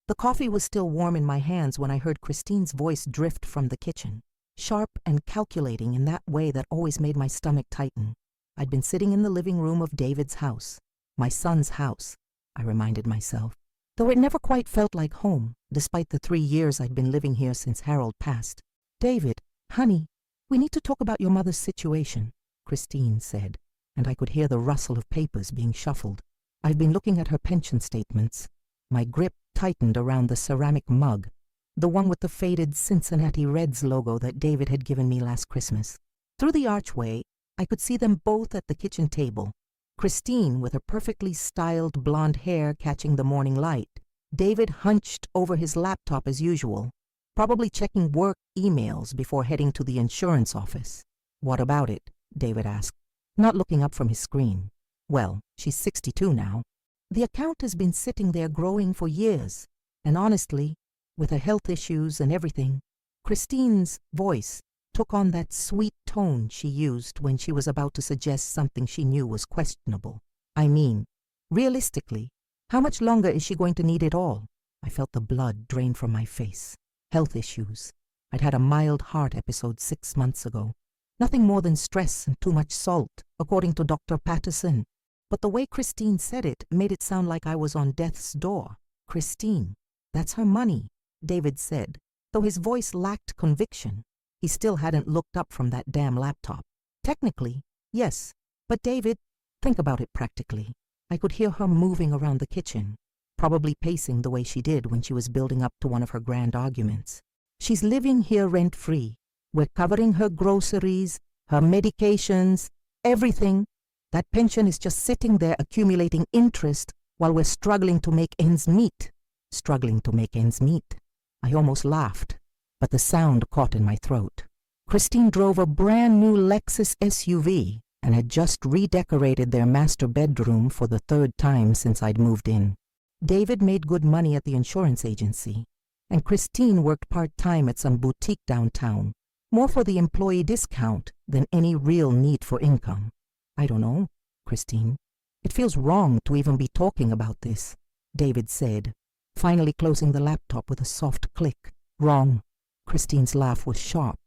The coffee was still warm in my hands when I heard Christine's voice drift from the kitchen, sharp and calculating in that way that always made my stomach tighten. I'd been sitting in the living room of David's house, my son's house, I reminded myself, though it never quite felt like home, despite the 3 years I'd been living here since Harold passed. "David, honey, we need to talk about your mother's situation," Christine said, and I could hear the rustle of papers being shuffled. I'd been looking at her pension statements. My grip tightened around the ceramic mug, the one with the faded Cincinnati Reds logo that David had given me last Christmas. Through the archway, I could see them both at the kitchen table, Christine with her perfectly styled blonde hair catching the morning light, David hunched over his laptop as usual, probably checking work emails before heading to the insurance office. "What about it?" David asked, not looking up from his screen. "Well, she's 62 now. The account has been sitting there growing for years, and honestly, with her health issues and everything," Christine's voice took on that sweet tone she used when she was about to suggest something she knew was questionable. "I mean, realistically, how much longer is she going to need it all?" I felt the blood drain from my face. Health issues. I'd had a mild heart episode 6 months ago. Nothing more than stress and too much salt, according to Dr. Patterson. But the way Christine said it made it sound like I was on death's door. "Christine, that's her money," David said, though his voice lacked conviction. He still hadn't looked up from that damn laptop. "Technically, yes, but David, think about it practically." I could hear her moving around the kitchen, probably pacing the way she did when she was building up to one of her grand arguments. "She's living here rent-free. We're covering her groceries, her medications, everything. That pension is just sitting there accumulating interest while we're struggling to make ends meet." Struggling to make ends meet. I almost laughed, but the sound caught in my throat. Christine drove a brand new Lexus SUV and had just redecorated their master bedroom for the 3rd time since I'd moved in. David made good money at the insurance agency, and Christine worked part-time at some boutique downtown, more for the employee discount than any real need for income. "I don't know, Christine. It feels wrong to even be talking about this," David said, finally closing the laptop with a soft click. "Wrong." Christine's laugh was sharp,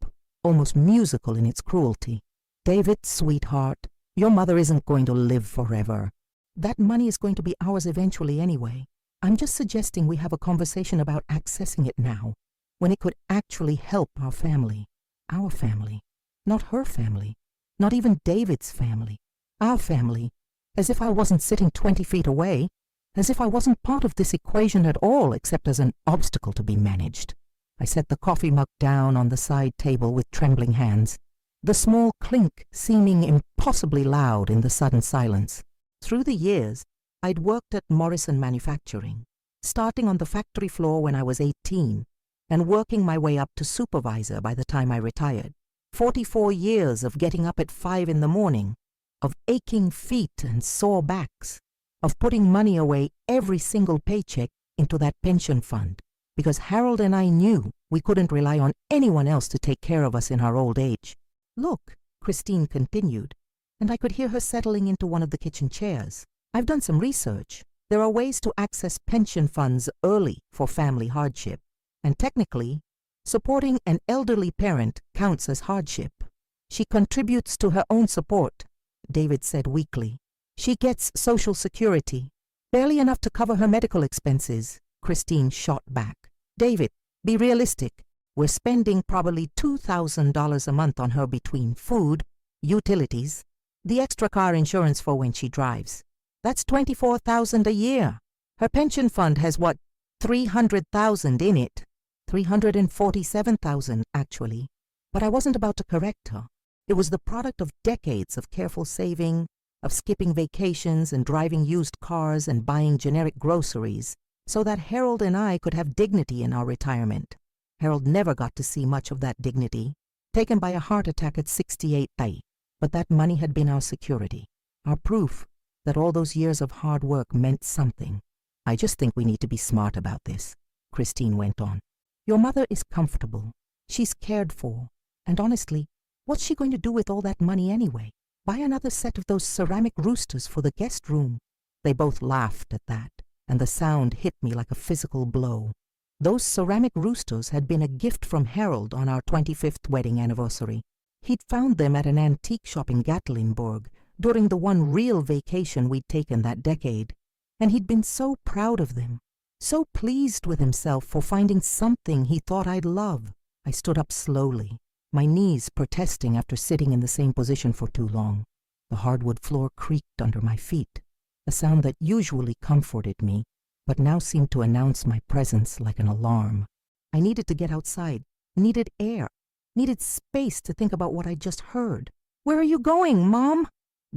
almost musical in its cruelty. "David, sweetheart, your mother isn't going to live forever. That money is going to be ours eventually anyway. I'm just suggesting we have a conversation about accessing it now, when it could actually help our family. Our family. Not her family. Not even David's family. Our family. As if I wasn't sitting 20 feet away. As if I wasn't part of this equation at all except as an obstacle to be managed." I set the coffee mug down on the side table with trembling hands, the small clink seeming impossibly loud in the sudden silence. Through the years, I'd worked at Morrison Manufacturing, starting on the factory floor when I was 18 and working my way up to supervisor by the time I retired. 44 years of getting up at 5 in the morning, of aching feet and sore backs, of putting money away every single paycheck into that pension fund, because Harold and I knew we couldn't rely on anyone else to take care of us in our old age. "Look," Christine continued, and I could hear her settling into one of the kitchen chairs. "I've done some research. There are ways to access pension funds early for family hardship, and technically, supporting an elderly parent counts as hardship. She contributes to her own support," David said weakly. "She gets Social Security, barely enough to cover her medical expenses," Christine shot back. "David, be realistic. We're spending probably $2,000 a month on her between food, utilities, the extra car insurance for when she drives. That's $24,000 a year. Her pension fund has what, $300,000 in it. $347,000 actually. But I wasn't about to correct her. It was the product of decades of careful saving, of skipping vacations and driving used cars and buying generic groceries, so that Harold and I could have dignity in our retirement. Harold never got to see much of that dignity, taken by a heart attack at 68. But that money had been our security, our proof that all those years of hard work meant something. "I just think we need to be smart about this," Christine went on. "Your mother is comfortable. She's cared for. And honestly, what's she going to do with all that money anyway? Buy another set of those ceramic roosters for the guest room." They both laughed at that, and the sound hit me like a physical blow. Those ceramic roosters had been a gift from Harold on our 25th wedding anniversary. He'd found them at an antique shop in Gatlinburg during the one real vacation we'd taken that decade, and he'd been so proud of them, so pleased with himself for finding something he thought I'd love. I stood up slowly, my knees protesting after sitting in the same position for too long. The hardwood floor creaked under my feet, a sound that usually comforted me, but now seemed to announce my presence like an alarm. I needed to get outside, needed air, needed space to think about what I'd just heard. "Where are you going, Mom?"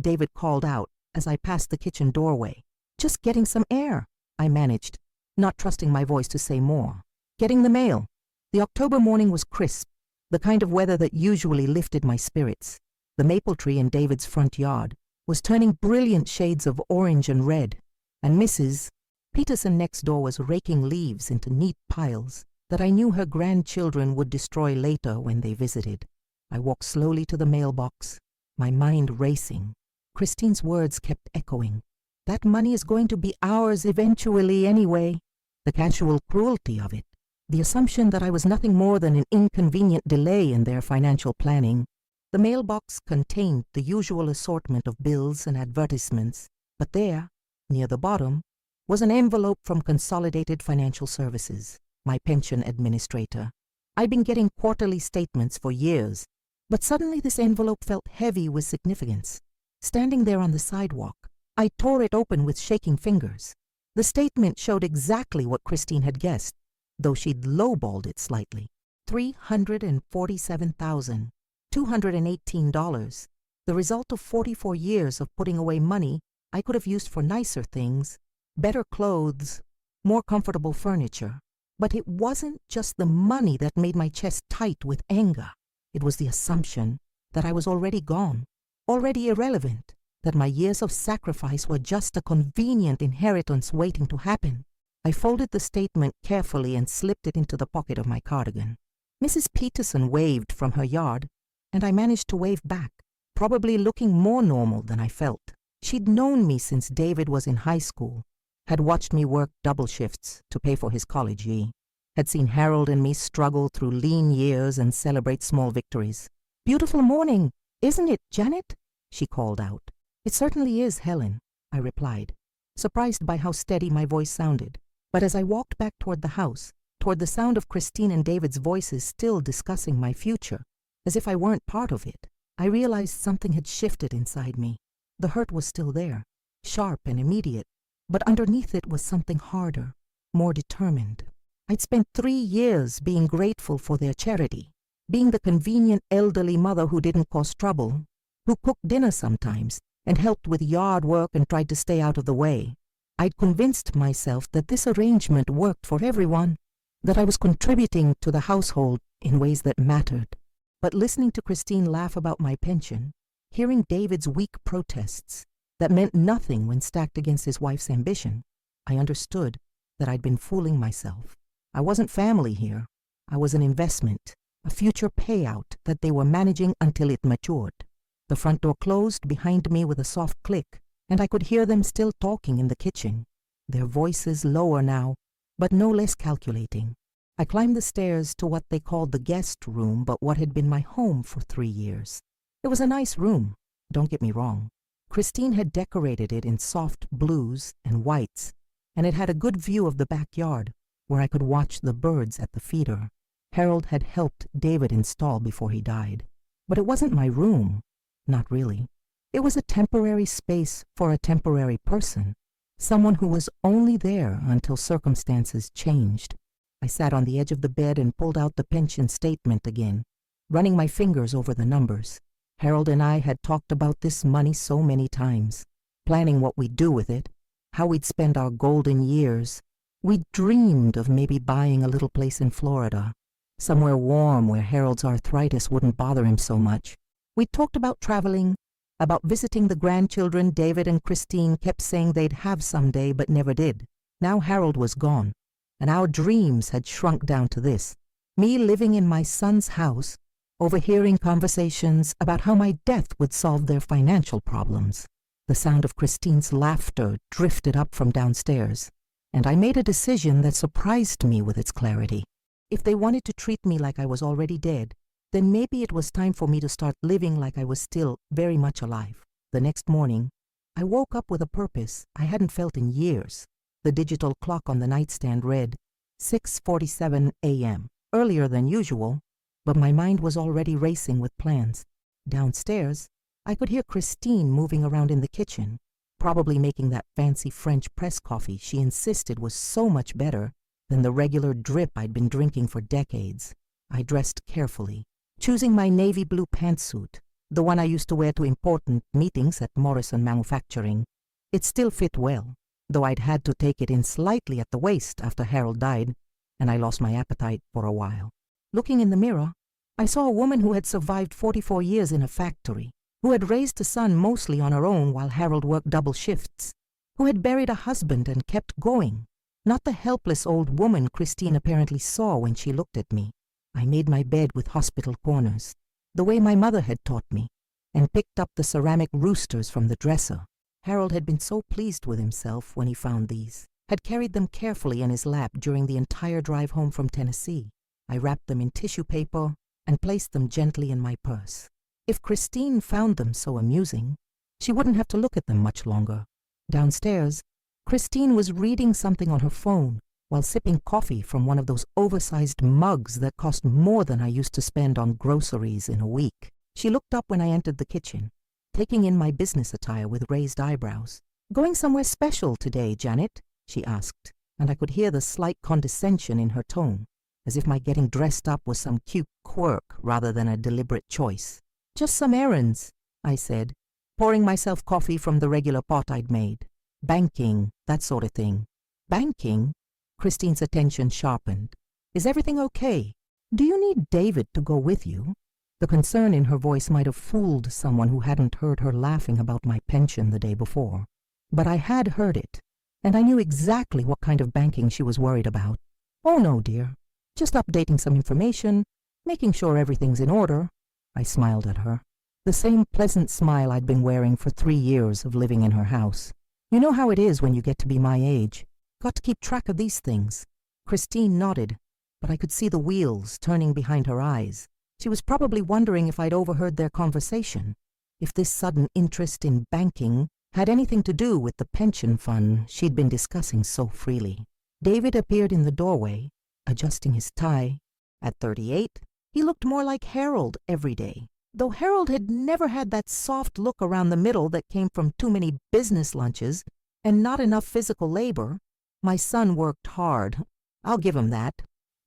David called out as I passed the kitchen doorway. "Just getting some air," I managed, not trusting my voice to say more. "Getting the mail." The October morning was crisp, the kind of weather that usually lifted my spirits. The maple tree in David's front yard was turning brilliant shades of orange and red, and Mrs. Peterson next door was raking leaves into neat piles that I knew her grandchildren would destroy later when they visited. I walked slowly to the mailbox, my mind racing. Christine's words kept echoing. That money is going to be ours eventually anyway. The casual cruelty of it, the assumption that I was nothing more than an inconvenient delay in their financial planning. The mailbox contained the usual assortment of bills and advertisements, but there, near the bottom, was an envelope from Consolidated Financial Services, my pension administrator. I'd been getting quarterly statements for years, but suddenly this envelope felt heavy with significance. Standing there on the sidewalk, I tore it open with shaking fingers. The statement showed exactly what Christine had guessed, though she'd lowballed it slightly. $347,218, the result of 44 years of putting away money I could have used for nicer things, better clothes, more comfortable furniture. But it wasn't just the money that made my chest tight with anger. It was the assumption that I was already gone, already irrelevant, that my years of sacrifice were just a convenient inheritance waiting to happen. I folded the statement carefully and slipped it into the pocket of my cardigan. Mrs. Peterson waved from her yard, and I managed to wave back, probably looking more normal than I felt. She'd known me since David was in high school, had watched me work double shifts to pay for his college year, had seen Harold and me struggle through lean years and celebrate small victories. "Beautiful morning, isn't it, Janet?" she called out. "It certainly is, Helen," I replied, surprised by how steady my voice sounded. But as I walked back toward the house, toward the sound of Christine and David's voices still discussing my future, as if I weren't part of it, I realized something had shifted inside me. The hurt was still there, sharp and immediate, but underneath it was something harder, more determined. I'd spent 3 years being grateful for their charity, being the convenient elderly mother who didn't cause trouble, who cooked dinner sometimes and helped with yard work and tried to stay out of the way. I'd convinced myself that this arrangement worked for everyone, that I was contributing to the household in ways that mattered. But listening to Christine laugh about my pension, hearing David's weak protests that meant nothing when stacked against his wife's ambition, I understood that I'd been fooling myself. I wasn't family here. I was an investment, a future payout that they were managing until it matured. The front door closed behind me with a soft click, and I could hear them still talking in the kitchen, their voices lower now, but no less calculating. I climbed the stairs to what they called the guest room, but what had been my home for 3 years. It was a nice room, don't get me wrong. Christine had decorated it in soft blues and whites, and it had a good view of the backyard, where I could watch the birds at the feeder. Harold had helped David install before he died. But it wasn't my room, not really. It was a temporary space for a temporary person, someone who was only there until circumstances changed. I sat on the edge of the bed and pulled out the pension statement again, running my fingers over the numbers. Harold and I had talked about this money so many times, planning what we'd do with it, how we'd spend our golden years. We dreamed of maybe buying a little place in Florida, somewhere warm where Harold's arthritis wouldn't bother him so much. We talked about traveling, about visiting the grandchildren David and Christine kept saying they'd have someday but never did. Now Harold was gone, and our dreams had shrunk down to this: me living in my son's house, overhearing conversations about how my death would solve their financial problems. The sound of Christine's laughter drifted up from downstairs. and I made a decision that surprised me with its clarity. If they wanted to treat me like I was already dead, then maybe it was time for me to start living like I was still very much alive. The next morning, I woke up with a purpose I hadn't felt in years. The digital clock on the nightstand read 6:47 a.m., earlier than usual, but my mind was already racing with plans. Downstairs, I could hear Christine moving around in the kitchen, probably making that fancy French press coffee she insisted was so much better than the regular drip I'd been drinking for decades. I dressed carefully, choosing my navy blue pantsuit, the one I used to wear to important meetings at Morrison Manufacturing. It still fit well, though I'd had to take it in slightly at the waist after Harold died, and I lost my appetite for a while. Looking in the mirror, I saw a woman who had survived 44 years in a factory, who had raised a son mostly on her own while Harold worked double shifts, who had buried a husband and kept going. Not the helpless old woman Christine apparently saw when she looked at me. I made my bed with hospital corners, the way my mother had taught me, and picked up the ceramic roosters from the dresser. Harold had been so pleased with himself when he found these, had carried them carefully in his lap during the entire drive home from Tennessee. I wrapped them in tissue paper and placed them gently in my purse. If Christine found them so amusing, she wouldn't have to look at them much longer. Downstairs, Christine was reading something on her phone while sipping coffee from one of those oversized mugs that cost more than I used to spend on groceries in a week. She looked up when I entered the kitchen, taking in my business attire with raised eyebrows. "Going somewhere special today, Janet?" she asked, and I could hear the slight condescension in her tone, as if my getting dressed up was some cute quirk rather than a deliberate choice. "Just some errands," I said, pouring myself coffee from the regular pot I'd made. "Banking, that sort of thing." "Banking?" Christine's attention sharpened. "Is everything okay? Do you need David to go with you?" The concern in her voice might have fooled someone who hadn't heard her laughing about my pension the day before. But I had heard it, and I knew exactly what kind of banking she was worried about. "Oh no, dear. Just updating some information, making sure everything's in order." I smiled at her, the same pleasant smile I'd been wearing for 3 years of living in her house. "You know how it is when you get to be my age. Got to keep track of these things." Christine nodded, but I could see the wheels turning behind her eyes. She was probably wondering if I'd overheard their conversation, if this sudden interest in banking had anything to do with the pension fund she'd been discussing so freely. David appeared in the doorway, adjusting his tie. At 38, he looked more like Harold every day, though Harold had never had that soft look around the middle that came from too many business lunches and not enough physical labor. My son worked hard, I'll give him that,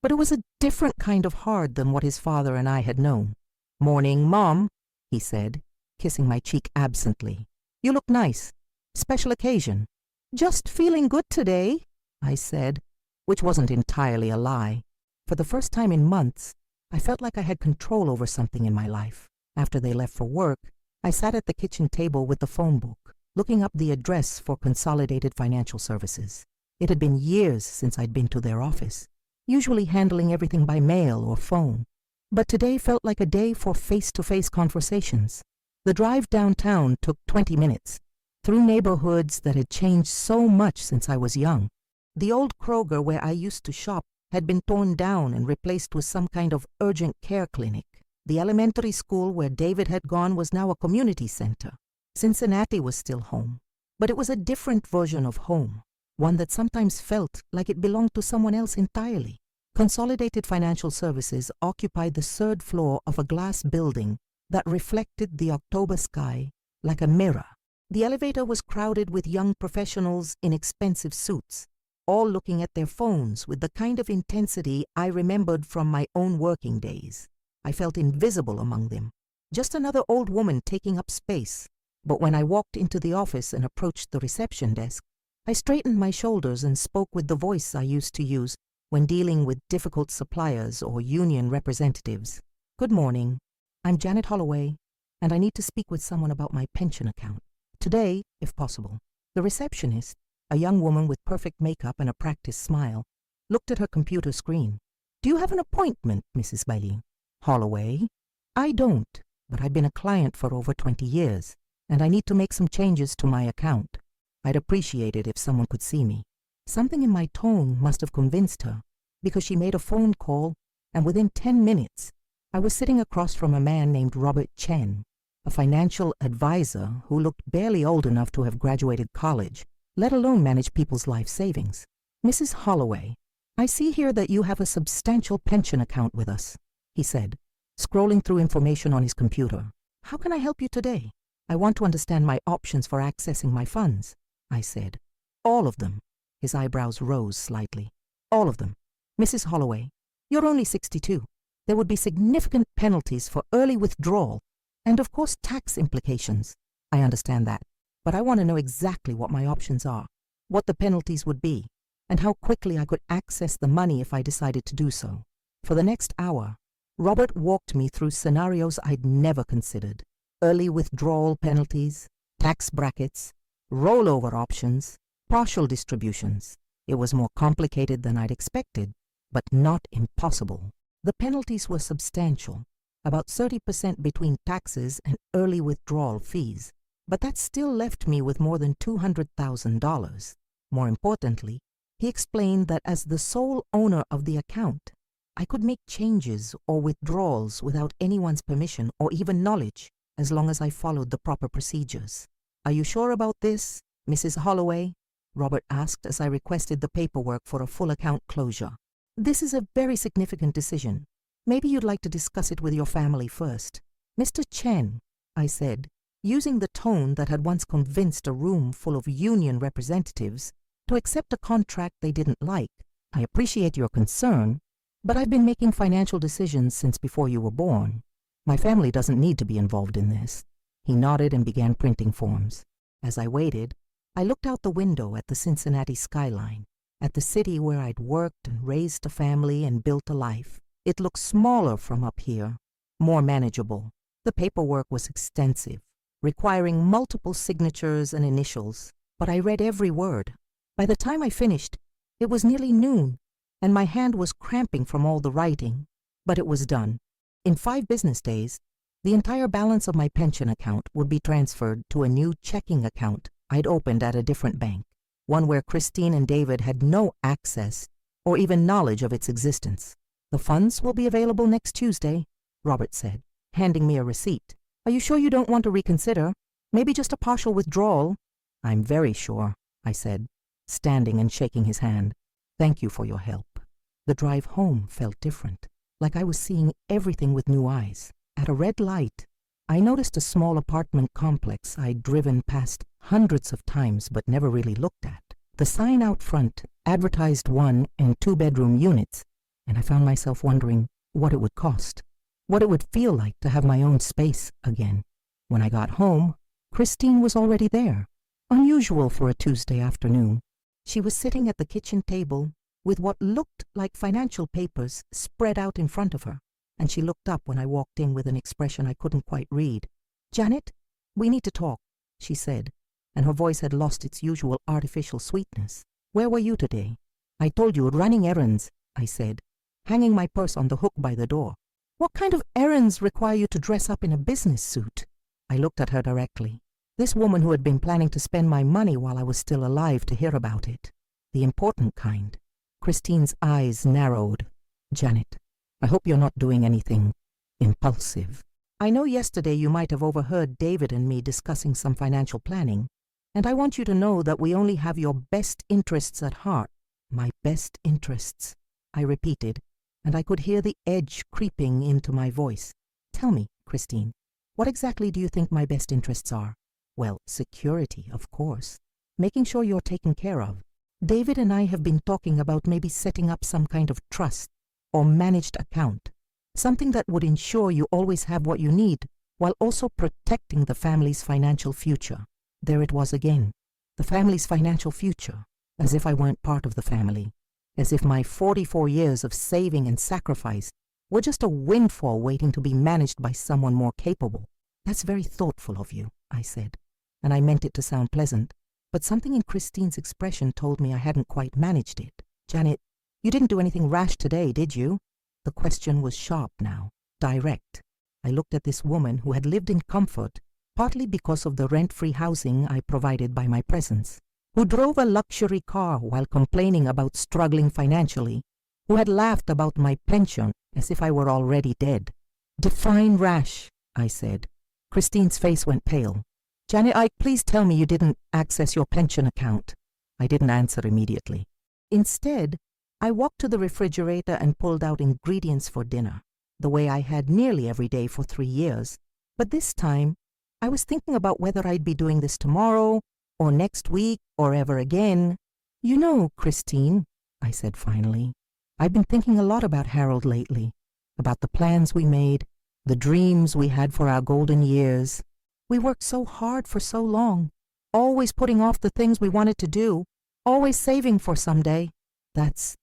but it was a different kind of hard than what his father and I had known. "Morning, Mom," he said, kissing my cheek absently. "You look nice. Special occasion." "Just feeling good today," I said, which wasn't entirely a lie. For the first time in months, I felt like I had control over something in my life. After they left for work, I sat at the kitchen table with the phone book, looking up the address for Consolidated Financial Services. It had been years since I'd been to their office, usually handling everything by mail or phone, but today felt like a day for face-to-face conversations. The drive downtown took 20 minutes, through neighborhoods that had changed so much since I was young. The old Kroger where I used to shop had been torn down and replaced with some kind of urgent care clinic. The elementary school where David had gone was now a community center. Cincinnati was still home, but it was a different version of home, one that sometimes felt like it belonged to someone else entirely. Consolidated Financial Services occupied the 3rd floor of a glass building that reflected the October sky like a mirror. The elevator was crowded with young professionals in expensive suits, all looking at their phones with the kind of intensity I remembered from my own working days. I felt invisible among them, just another old woman taking up space. But when I walked into the office and approached the reception desk, I straightened my shoulders and spoke with the voice I used to use when dealing with difficult suppliers or union representatives. "Good morning. I'm Janet Holloway, and I need to speak with someone about my pension account. Today, if possible." The receptionist, a young woman with perfect makeup and a practiced smile, looked at her computer screen. "Do you have an appointment, Mrs. Bailey?" "Holloway?" "I don't, but I've been a client for over 20 years, and I need to make some changes to my account. I'd appreciate it if someone could see me." Something in my tone must have convinced her, because she made a phone call, and within 10 minutes, I was sitting across from a man named Robert Chen, a financial advisor who looked barely old enough to have graduated college, let alone manage people's life savings. "Mrs. Holloway, I see here that you have a substantial pension account with us," he said, scrolling through information on his computer. "How can I help you today?" "I want to understand my options for accessing my funds," I said. "All of them." His eyebrows rose slightly. "All of them. Mrs. Holloway, you're only 62. There would be significant penalties for early withdrawal and, of course, tax implications. I understand that, but I want to know exactly what my options are, what the penalties would be, and how quickly I could access the money if I decided to do so." For the next hour, Robert walked me through scenarios I'd never considered: early withdrawal penalties, tax brackets, rollover options, partial distributions. It was more complicated than I'd expected, but not impossible. The penalties were substantial, about 30% between taxes and early withdrawal fees, but that still left me with more than $200,000. More importantly, he explained that as the sole owner of the account, I could make changes or withdrawals without anyone's permission or even knowledge, as long as I followed the proper procedures. "Are you sure about this, Mrs. Holloway?" Robert asked as I requested the paperwork for a full account closure. "This is a very significant decision. Maybe you'd like to discuss it with your family first." "Mr. Chen," I said, using the tone that had once convinced a room full of union representatives to accept a contract they didn't like, "I appreciate your concern, but I've been making financial decisions since before you were born. My family doesn't need to be involved in this." He nodded and began printing forms. As I waited, I looked out the window at the Cincinnati skyline, at the city where I'd worked and raised a family and built a life. It looked smaller from up here, more manageable. The paperwork was extensive, requiring multiple signatures and initials, but I read every word. By the time I finished, it was nearly noon, and my hand was cramping from all the writing, but it was done. In 5 business days, the entire balance of my pension account would be transferred to a new checking account I'd opened at a different bank, one where Christine and David had no access or even knowledge of its existence. "The funds will be available next Tuesday," Robert said, handing me a receipt. "Are you sure you don't want to reconsider? Maybe just a partial withdrawal?" "I'm very sure," I said, standing and shaking his hand. "Thank you for your help." The drive home felt different, like I was seeing everything with new eyes. At a red light, I noticed a small apartment complex I'd driven past hundreds of times but never really looked at. The sign out front advertised 1 and 2 bedroom units, and I found myself wondering what it would cost, what it would feel like to have my own space again. When I got home, Christine was already there, unusual for a Tuesday afternoon. She was sitting at the kitchen table with what looked like financial papers spread out in front of her, and she looked up when I walked in with an expression I couldn't quite read. "Janet, we need to talk," she said, and her voice had lost its usual artificial sweetness. "Where were you today?" "I told you, running errands," I said, hanging my purse on the hook by the door. "What kind of errands require you to dress up in a business suit?" I looked at her directly. This woman who had been planning to spend my money while I was still alive to hear about it. The important kind. Christine's eyes narrowed. "Janet, I hope you're not doing anything impulsive. I know yesterday you might have overheard David and me discussing some financial planning, and I want you to know that we only have your best interests at heart." "My best interests," I repeated, and I could hear the edge creeping into my voice. "Tell me, Christine, what exactly do you think my best interests are?" "Well, security, of course. Making sure you're taken care of. David and I have been talking about maybe setting up some kind of trust or managed account, something that would ensure you always have what you need while also protecting the family's financial future." There it was again, the family's financial future, as if I weren't part of the family, as if my 44 years of saving and sacrifice were just a windfall waiting to be managed by someone more capable. "That's very thoughtful of you," I said, and I meant it to sound pleasant, but something in Christine's expression told me I hadn't quite managed it. "Janet, you didn't do anything rash today, did you?" The question was sharp now, direct. I looked at this woman who had lived in comfort, partly because of the rent-free housing I provided by my presence, who drove a luxury car while complaining about struggling financially, who had laughed about my pension as if I were already dead. Define rash, I said. Christine's face went pale. Janet Ike, please tell me you didn't access your pension account. I didn't answer immediately. Instead, I walked to the refrigerator and pulled out ingredients for dinner, the way I had nearly every day for 3 years. But this time, I was thinking about whether I'd be doing this tomorrow, or next week, or ever again. You know, Christine, I said finally, I've been thinking a lot about Harold lately, about the plans we made, the dreams we had for our golden years. We worked so hard for so long, always putting off the things we wanted to do, always saving for someday. That's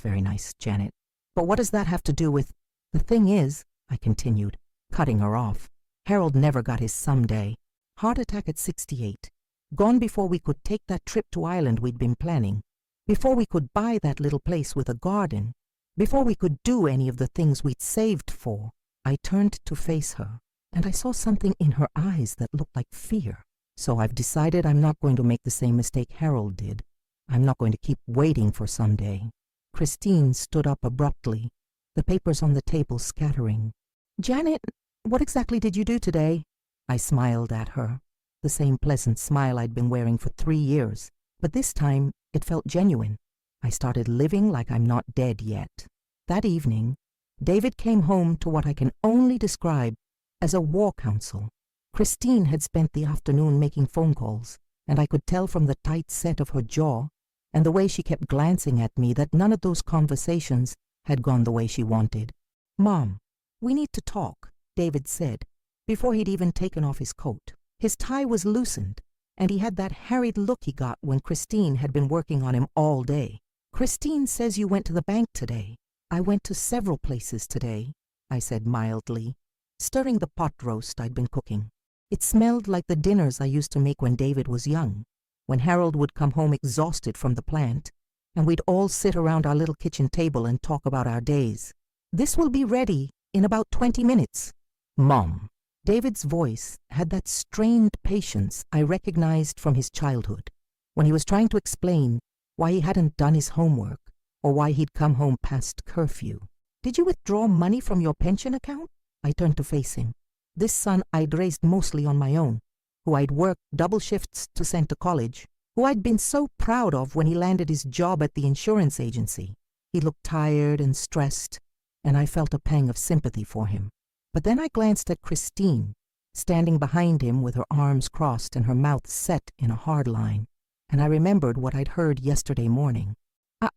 very nice, Janet. But what does that have to do with... The thing is, I continued, cutting her off, Harold never got his someday. Heart attack at 68. Gone before we could take that trip to Ireland we'd been planning. Before we could buy that little place with a garden. Before we could do any of the things we'd saved for. I turned to face her, and I saw something in her eyes that looked like fear. So I've decided I'm not going to make the same mistake Harold did. I'm not going to keep waiting for someday. Christine stood up abruptly, the papers on the table scattering. Janet, what exactly did you do today? I smiled at her, the same pleasant smile I'd been wearing for 3 years, but this time it felt genuine. I started living like I'm not dead yet. That evening, David came home to what I can only describe as a war council. Christine had spent the afternoon making phone calls, and I could tell from the tight set of her jaw and the way she kept glancing at me that none of those conversations had gone the way she wanted. Mom, we need to talk, David said, before he'd even taken off his coat. His tie was loosened, and he had that harried look he got when Christine had been working on him all day. Christine says you went to the bank today. I went to several places today, I said mildly, stirring the pot roast I'd been cooking. It smelled like the dinners I used to make when David was young, when Harold would come home exhausted from the plant, and we'd all sit around our little kitchen table and talk about our days. This will be ready in about 20 minutes. Mom. David's voice had that strained patience I recognized from his childhood, when he was trying to explain why he hadn't done his homework, or why he'd come home past curfew. Did you withdraw money from your pension account? I turned to face him. This son I'd raised mostly on my own, who I'd worked double shifts to send to college, who I'd been so proud of when he landed his job at the insurance agency. He looked tired and stressed, and I felt a pang of sympathy for him. But then I glanced at Christine, standing behind him with her arms crossed and her mouth set in a hard line, and I remembered what I'd heard yesterday morning.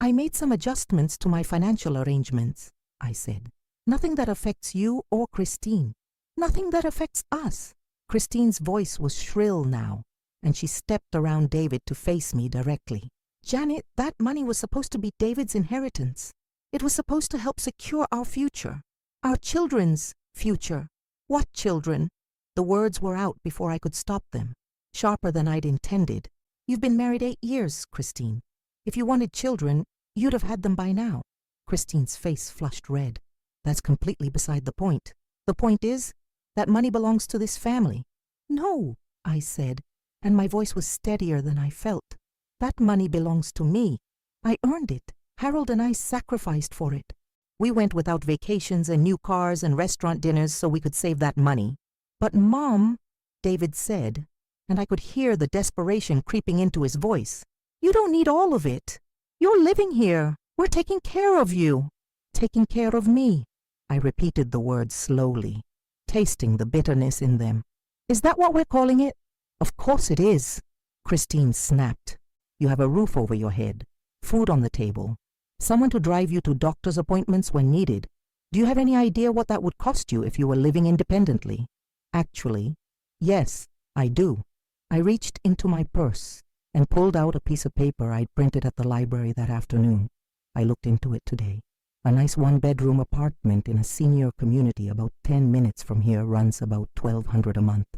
I made some adjustments to my financial arrangements, I said. Nothing that affects you or Christine. Nothing that affects us. Christine's voice was shrill now, and she stepped around David to face me directly. Janet, that money was supposed to be David's inheritance. It was supposed to help secure our future, our children's future. What children? The words were out before I could stop them, sharper than I'd intended. You've been married 8 years, Christine. If you wanted children, you'd have had them by now. Christine's face flushed red. That's completely beside the point. The point is, that money belongs to this family. No, I said, and my voice was steadier than I felt. That money belongs to me. I earned it. Harold and I sacrificed for it. We went without vacations and new cars and restaurant dinners so we could save that money. But Mom, David said, and I could hear the desperation creeping into his voice. You don't need all of it. You're living here. We're taking care of you. Taking care of me. I repeated the words slowly, tasting the bitterness in them. Is that what we're calling it? Of course it is. Christine snapped. You have a roof over your head, food on the table, someone to drive you to doctor's appointments when needed. Do you have any idea what that would cost you if you were living independently? Actually, yes, I do. I reached into my purse and pulled out a piece of paper I'd printed at the library that afternoon. I looked into it today. A nice one-bedroom apartment in a senior community about 10 minutes from here runs about $1,200 a month,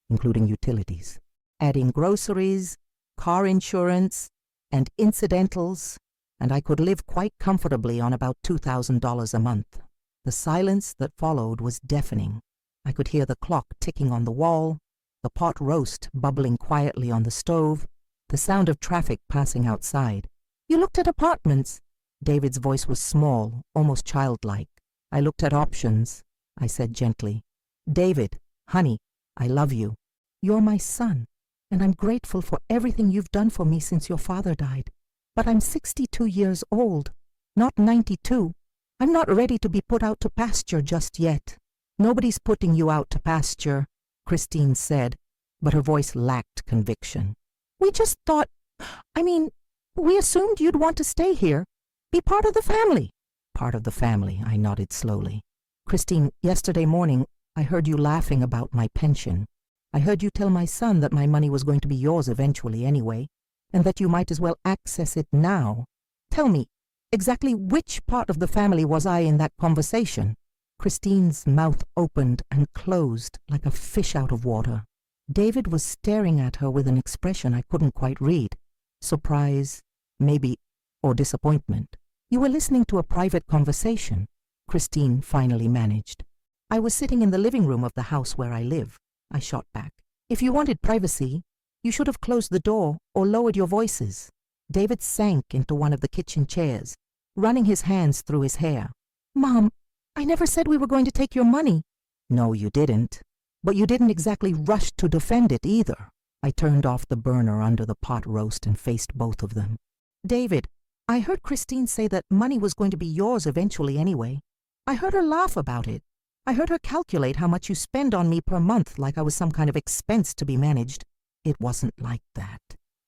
including utilities. Adding groceries, car insurance, and incidentals, and I could live quite comfortably on about $2,000 a month. The silence that followed was deafening. I could hear the clock ticking on the wall, the pot roast bubbling quietly on the stove, the sound of traffic passing outside. You looked at apartments. David's voice was small, almost childlike. I looked at options, I said gently. David, honey, I love you. You're my son, and I'm grateful for everything you've done for me since your father died. But I'm 62 years old, not 92. I'm not ready to be put out to pasture just yet. Nobody's putting you out to pasture, Christine said, but her voice lacked conviction. We just thought, we assumed you'd want to stay here, be part of the family. Part of the family, I nodded slowly. Christine, yesterday morning, I heard you laughing about my pension. I heard you tell my son that my money was going to be yours eventually anyway, and that you might as well access it now. Tell me, exactly which part of the family was I in that conversation? Christine's mouth opened and closed like a fish out of water. David was staring at her with an expression I couldn't quite read. Surprise, maybe, or disappointment. You were listening to a private conversation, Christine finally managed. I was sitting in the living room of the house where I live, I shot back. If you wanted privacy, you should have closed the door or lowered your voices. David sank into one of the kitchen chairs, running his hands through his hair. Mom, I never said we were going to take your money. No, you didn't. But you didn't exactly rush to defend it either. I turned off the burner under the pot roast and faced both of them. David, I heard Christine say that money was going to be yours eventually anyway. I heard her laugh about it. I heard her calculate how much you spend on me per month like I was some kind of expense to be managed. It wasn't like that,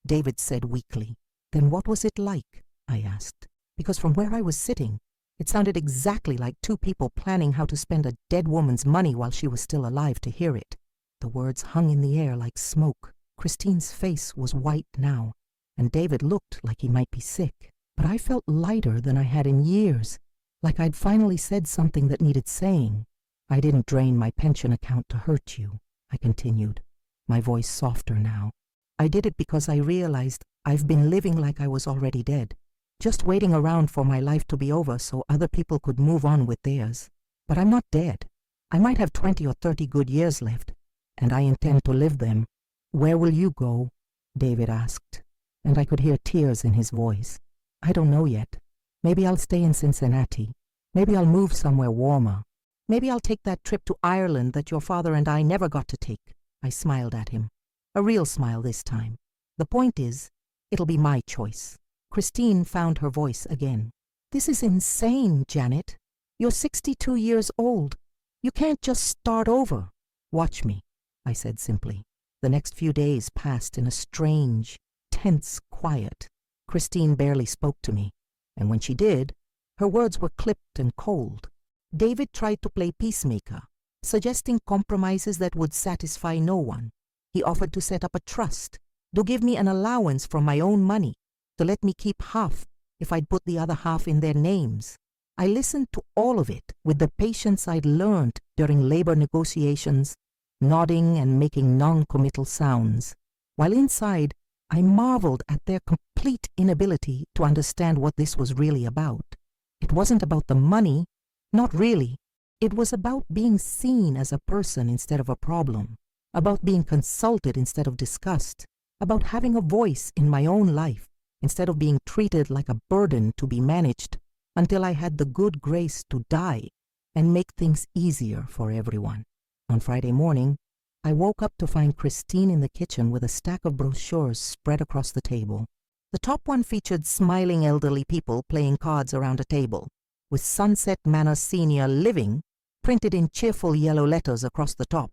David said weakly. Then what was it like? I asked. Because from where I was sitting, it sounded exactly like two people planning how to spend a dead woman's money while she was still alive to hear it. The words hung in the air like smoke. Christine's face was white now, and David looked like he might be sick. But I felt lighter than I had in years, like I'd finally said something that needed saying. I didn't drain my pension account to hurt you, I continued, my voice softer now. I did it because I realized I've been living like I was already dead, just waiting around for my life to be over so other people could move on with theirs. But I'm not dead. I might have 20 or 30 good years left, and I intend to live them. Where will you go? David asked, and I could hear tears in his voice. I don't know yet. Maybe I'll stay in Cincinnati. Maybe I'll move somewhere warmer. Maybe I'll take that trip to Ireland that your father and I never got to take. I smiled at him. A real smile this time. The point is, it'll be my choice. Christine found her voice again. This is insane, Janet. You're 62 years old. You can't just start over. Watch me, I said simply. The next few days passed in a strange, tense quiet. Christine barely spoke to me, and when she did, her words were clipped and cold. David tried to play peacemaker, suggesting compromises that would satisfy no one. He offered to set up a trust, to give me an allowance from my own money, to let me keep half if I'd put the other half in their names. I listened to all of it with the patience I'd learned during labor negotiations, nodding and making non-committal sounds, while inside I marveled at their complete inability to understand what this was really about. It wasn't about the money, not really. It was about being seen as a person instead of a problem, about being consulted instead of discussed, about having a voice in my own life instead of being treated like a burden to be managed until I had the good grace to die and make things easier for everyone. On Friday morning, I woke up to find Christine in the kitchen with a stack of brochures spread across the table. The top one featured smiling elderly people playing cards around a table, with Sunset Manor Senior Living printed in cheerful yellow letters across the top.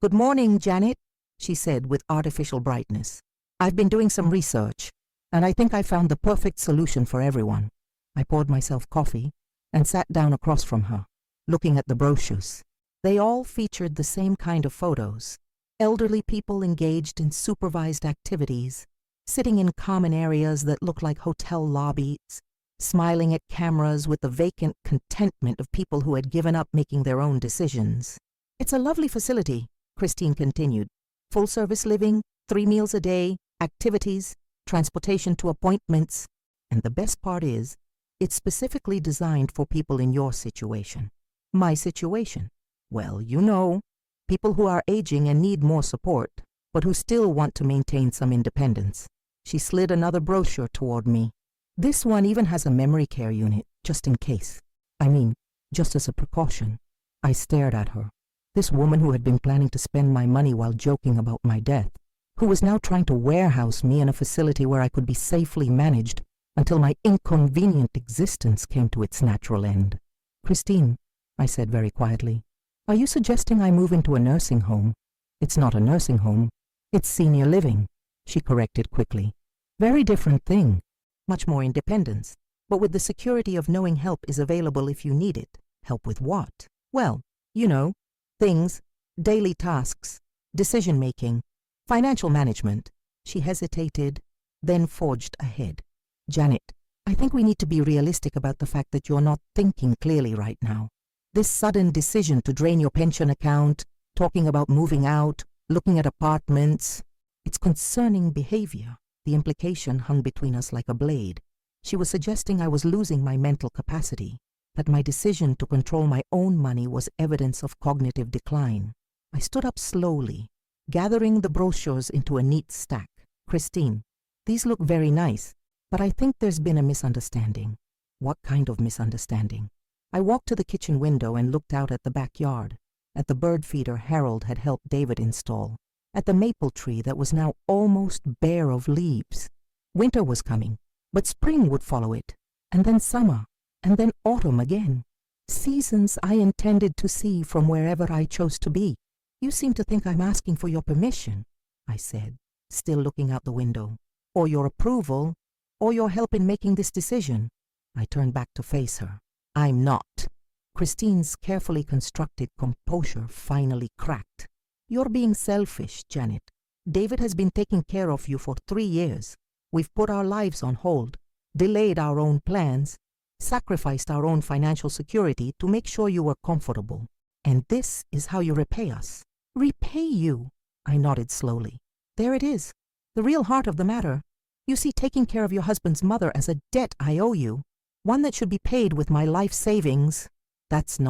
Good morning, Janet, she said with artificial brightness. I've been doing some research, and I think I found the perfect solution for everyone. I poured myself coffee and sat down across from her, looking at the brochures. They all featured the same kind of photos. Elderly people engaged in supervised activities, sitting in common areas that looked like hotel lobbies, smiling at cameras with the vacant contentment of people who had given up making their own decisions. It's a lovely facility, Christine continued. Full-service living, 3 meals a day, activities, transportation to appointments. And the best part is, it's specifically designed for people in your situation. My situation. Well, you know, people who are aging and need more support, but who still want to maintain some independence. She slid another brochure toward me. This one even has a memory care unit, just in case. I mean, just as a precaution. I stared at her. This woman who had been planning to spend my money while joking about my death, who was now trying to warehouse me in a facility where I could be safely managed until my inconvenient existence came to its natural end. Christine, I said very quietly, are you suggesting I move into a nursing home? It's not a nursing home. It's senior living, she corrected quickly. Very different thing. Much more independence, but with the security of knowing help is available if you need it. Help with what? Well, you know, things, daily tasks, decision-making, financial management. She hesitated, then forged ahead. Janet, I think we need to be realistic about the fact that you're not thinking clearly right now. This sudden decision to drain your pension account, talking about moving out, looking at apartments, it's concerning behavior. The implication hung between us like a blade. She was suggesting I was losing my mental capacity, that my decision to control my own money was evidence of cognitive decline. I stood up slowly, gathering the brochures into a neat stack. Christine, these look very nice, but I think there's been a misunderstanding. What kind of misunderstanding? I walked to the kitchen window and looked out at the backyard, at the bird feeder Harold had helped David install, at the maple tree that was now almost bare of leaves. Winter was coming, but spring would follow it, and then summer, and then autumn again. Seasons I intended to see from wherever I chose to be. You seem to think I'm asking for your permission, I said, still looking out the window, or your approval, or your help in making this decision. I turned back to face her. I'm not. Christine's carefully constructed composure finally cracked. You're being selfish, Janet. David has been taking care of you for 3 years. We've put our lives on hold, delayed our own plans, sacrificed our own financial security to make sure you were comfortable. And this is how you repay us. Repay you? I nodded slowly. There it is, the real heart of the matter. You see taking care of your husband's mother as a debt I owe you, one that should be paid with my life savings. That's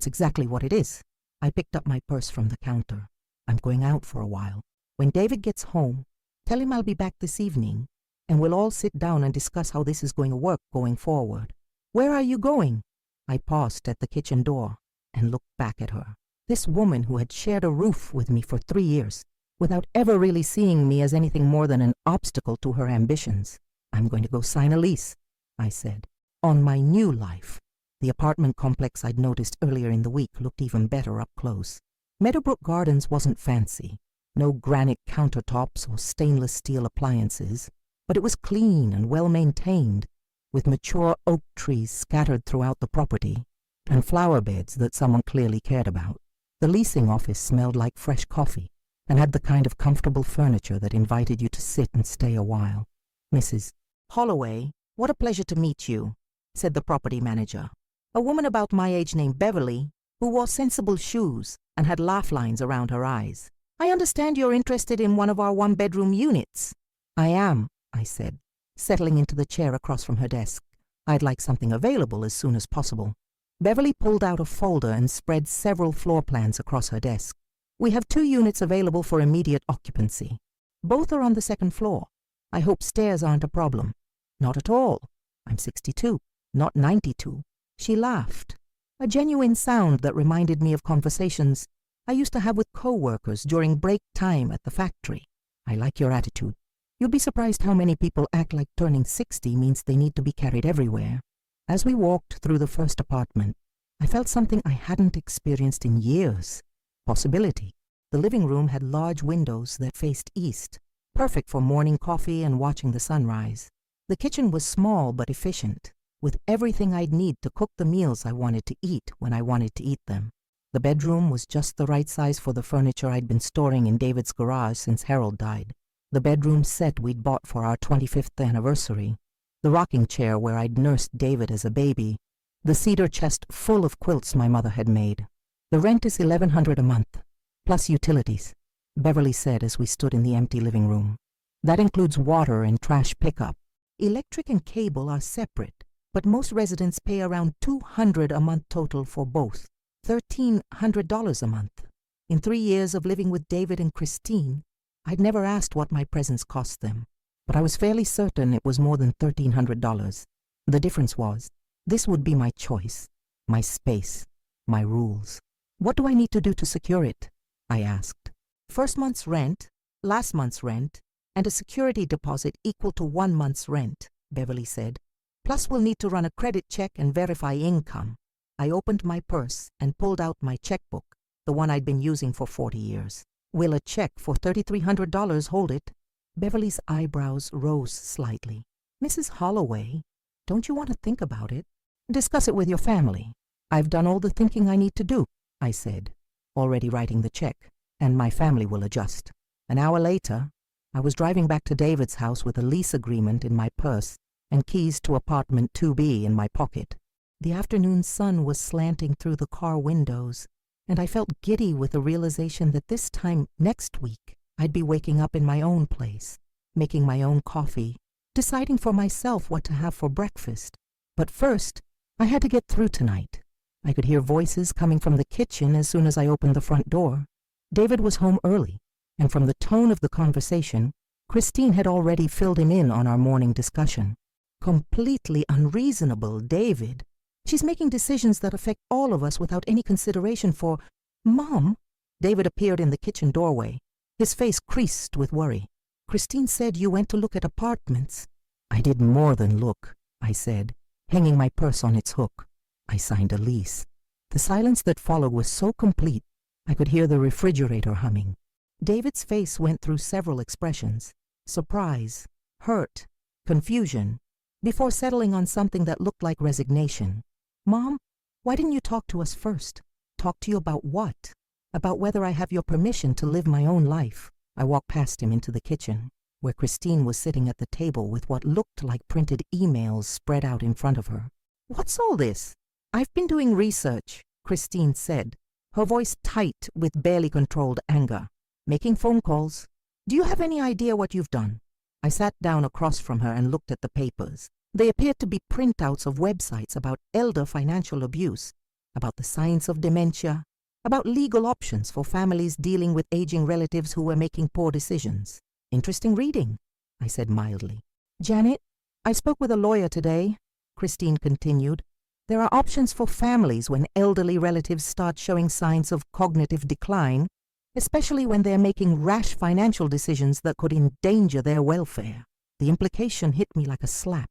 exactly what it is. I picked up my purse from the counter. I'm going out for a while. When David gets home, tell him I'll be back this evening, and we'll all sit down and discuss how this is going to work going forward. Where are you going? I paused at the kitchen door and looked back at her. This woman who had shared a roof with me for 3 years, without ever really seeing me as anything more than an obstacle to her ambitions. I'm going to go sign a lease, I said, on my new life. The apartment complex I'd noticed earlier in the week looked even better up close. Meadowbrook Gardens wasn't fancy, no granite countertops or stainless steel appliances, but it was clean and well-maintained, with mature oak trees scattered throughout the property, and flower beds that someone clearly cared about. The leasing office smelled like fresh coffee, and had the kind of comfortable furniture that invited you to sit and stay a while. Mrs. Holloway, what a pleasure to meet you, said the property manager. A woman about my age named Beverly, who wore sensible shoes and had laugh lines around her eyes. I understand you're interested in one of our one-bedroom units. I am, I said, settling into the chair across from her desk. I'd like something available as soon as possible. Beverly pulled out a folder and spread several floor plans across her desk. We have 2 units available for immediate occupancy. Both are on the 2nd floor. I hope stairs aren't a problem. Not at all. I'm 62, not 92. She laughed, a genuine sound that reminded me of conversations I used to have with co-workers during break time at the factory. I like your attitude. You'll be surprised how many people act like turning 60 means they need to be carried everywhere. As we walked through the first apartment, I felt something I hadn't experienced in years. Possibility. The living room had large windows that faced east, perfect for morning coffee and watching the sunrise. The kitchen was small but efficient, with everything I'd need to cook the meals I wanted to eat when I wanted to eat them. The bedroom was just the right size for the furniture I'd been storing in David's garage since Harold died. The bedroom set we'd bought for our 25th anniversary, the rocking chair where I'd nursed David as a baby, the cedar chest full of quilts my mother had made. The rent is $1,100 a month, plus utilities, Beverly said as we stood in the empty living room. That includes water and trash pickup. Electric and cable are separate, but most residents pay around $200 a month total for both, $1,300 a month. In 3 years of living with David and Christine, I'd never asked what my presence cost them, but I was fairly certain it was more than $1,300. The difference was, this would be my choice, my space, my rules. What do I need to do to secure it? I asked. First month's rent, last month's rent, and a security deposit equal to 1 month's rent, Beverly said. Plus we'll need to run a credit check and verify income. I opened my purse and pulled out my checkbook, the one I'd been using for 40 years. Will a check for $3,300 hold it? Beverly's eyebrows rose slightly. Mrs. Holloway, don't you want to think about it? Discuss it with your family. I've done all the thinking I need to do, I said, already writing the check, and my family will adjust. An hour later, I was driving back to David's house with a lease agreement in my purse and keys to apartment 2B in my pocket. The afternoon sun was slanting through the car windows, and I felt giddy with the realization that this time next week I'd be waking up in my own place, making my own coffee, deciding for myself what to have for breakfast. But first, I had to get through tonight. I could hear voices coming from the kitchen as soon as I opened the front door. David was home early, and from the tone of the conversation, Christine had already filled him in on our morning discussion. Completely unreasonable, David. She's making decisions that affect all of us without any consideration for... Mom? David appeared in the kitchen doorway, his face creased with worry. Christine said you went to look at apartments. I did more than look, I said, hanging my purse on its hook. I signed a lease. The silence that followed was so complete, I could hear the refrigerator humming. David's face went through several expressions: surprise, hurt, confusion, before settling on something that looked like resignation. Mom, why didn't you talk to us first? Talk to you about what? About whether I have your permission to live my own life. I walked past him into the kitchen, where Christine was sitting at the table with what looked like printed emails spread out in front of her. What's all this? I've been doing research, Christine said, her voice tight with barely controlled anger. Making phone calls. Do you have any idea what you've done? I sat down across from her and looked at the papers. They appeared to be printouts of websites about elder financial abuse, about the science of dementia, about legal options for families dealing with aging relatives who were making poor decisions. Interesting reading, I said mildly. Janet, I spoke with a lawyer today, Christine continued. There are options for families when elderly relatives start showing signs of cognitive decline, especially when they're making rash financial decisions that could endanger their welfare. The implication hit me like a slap.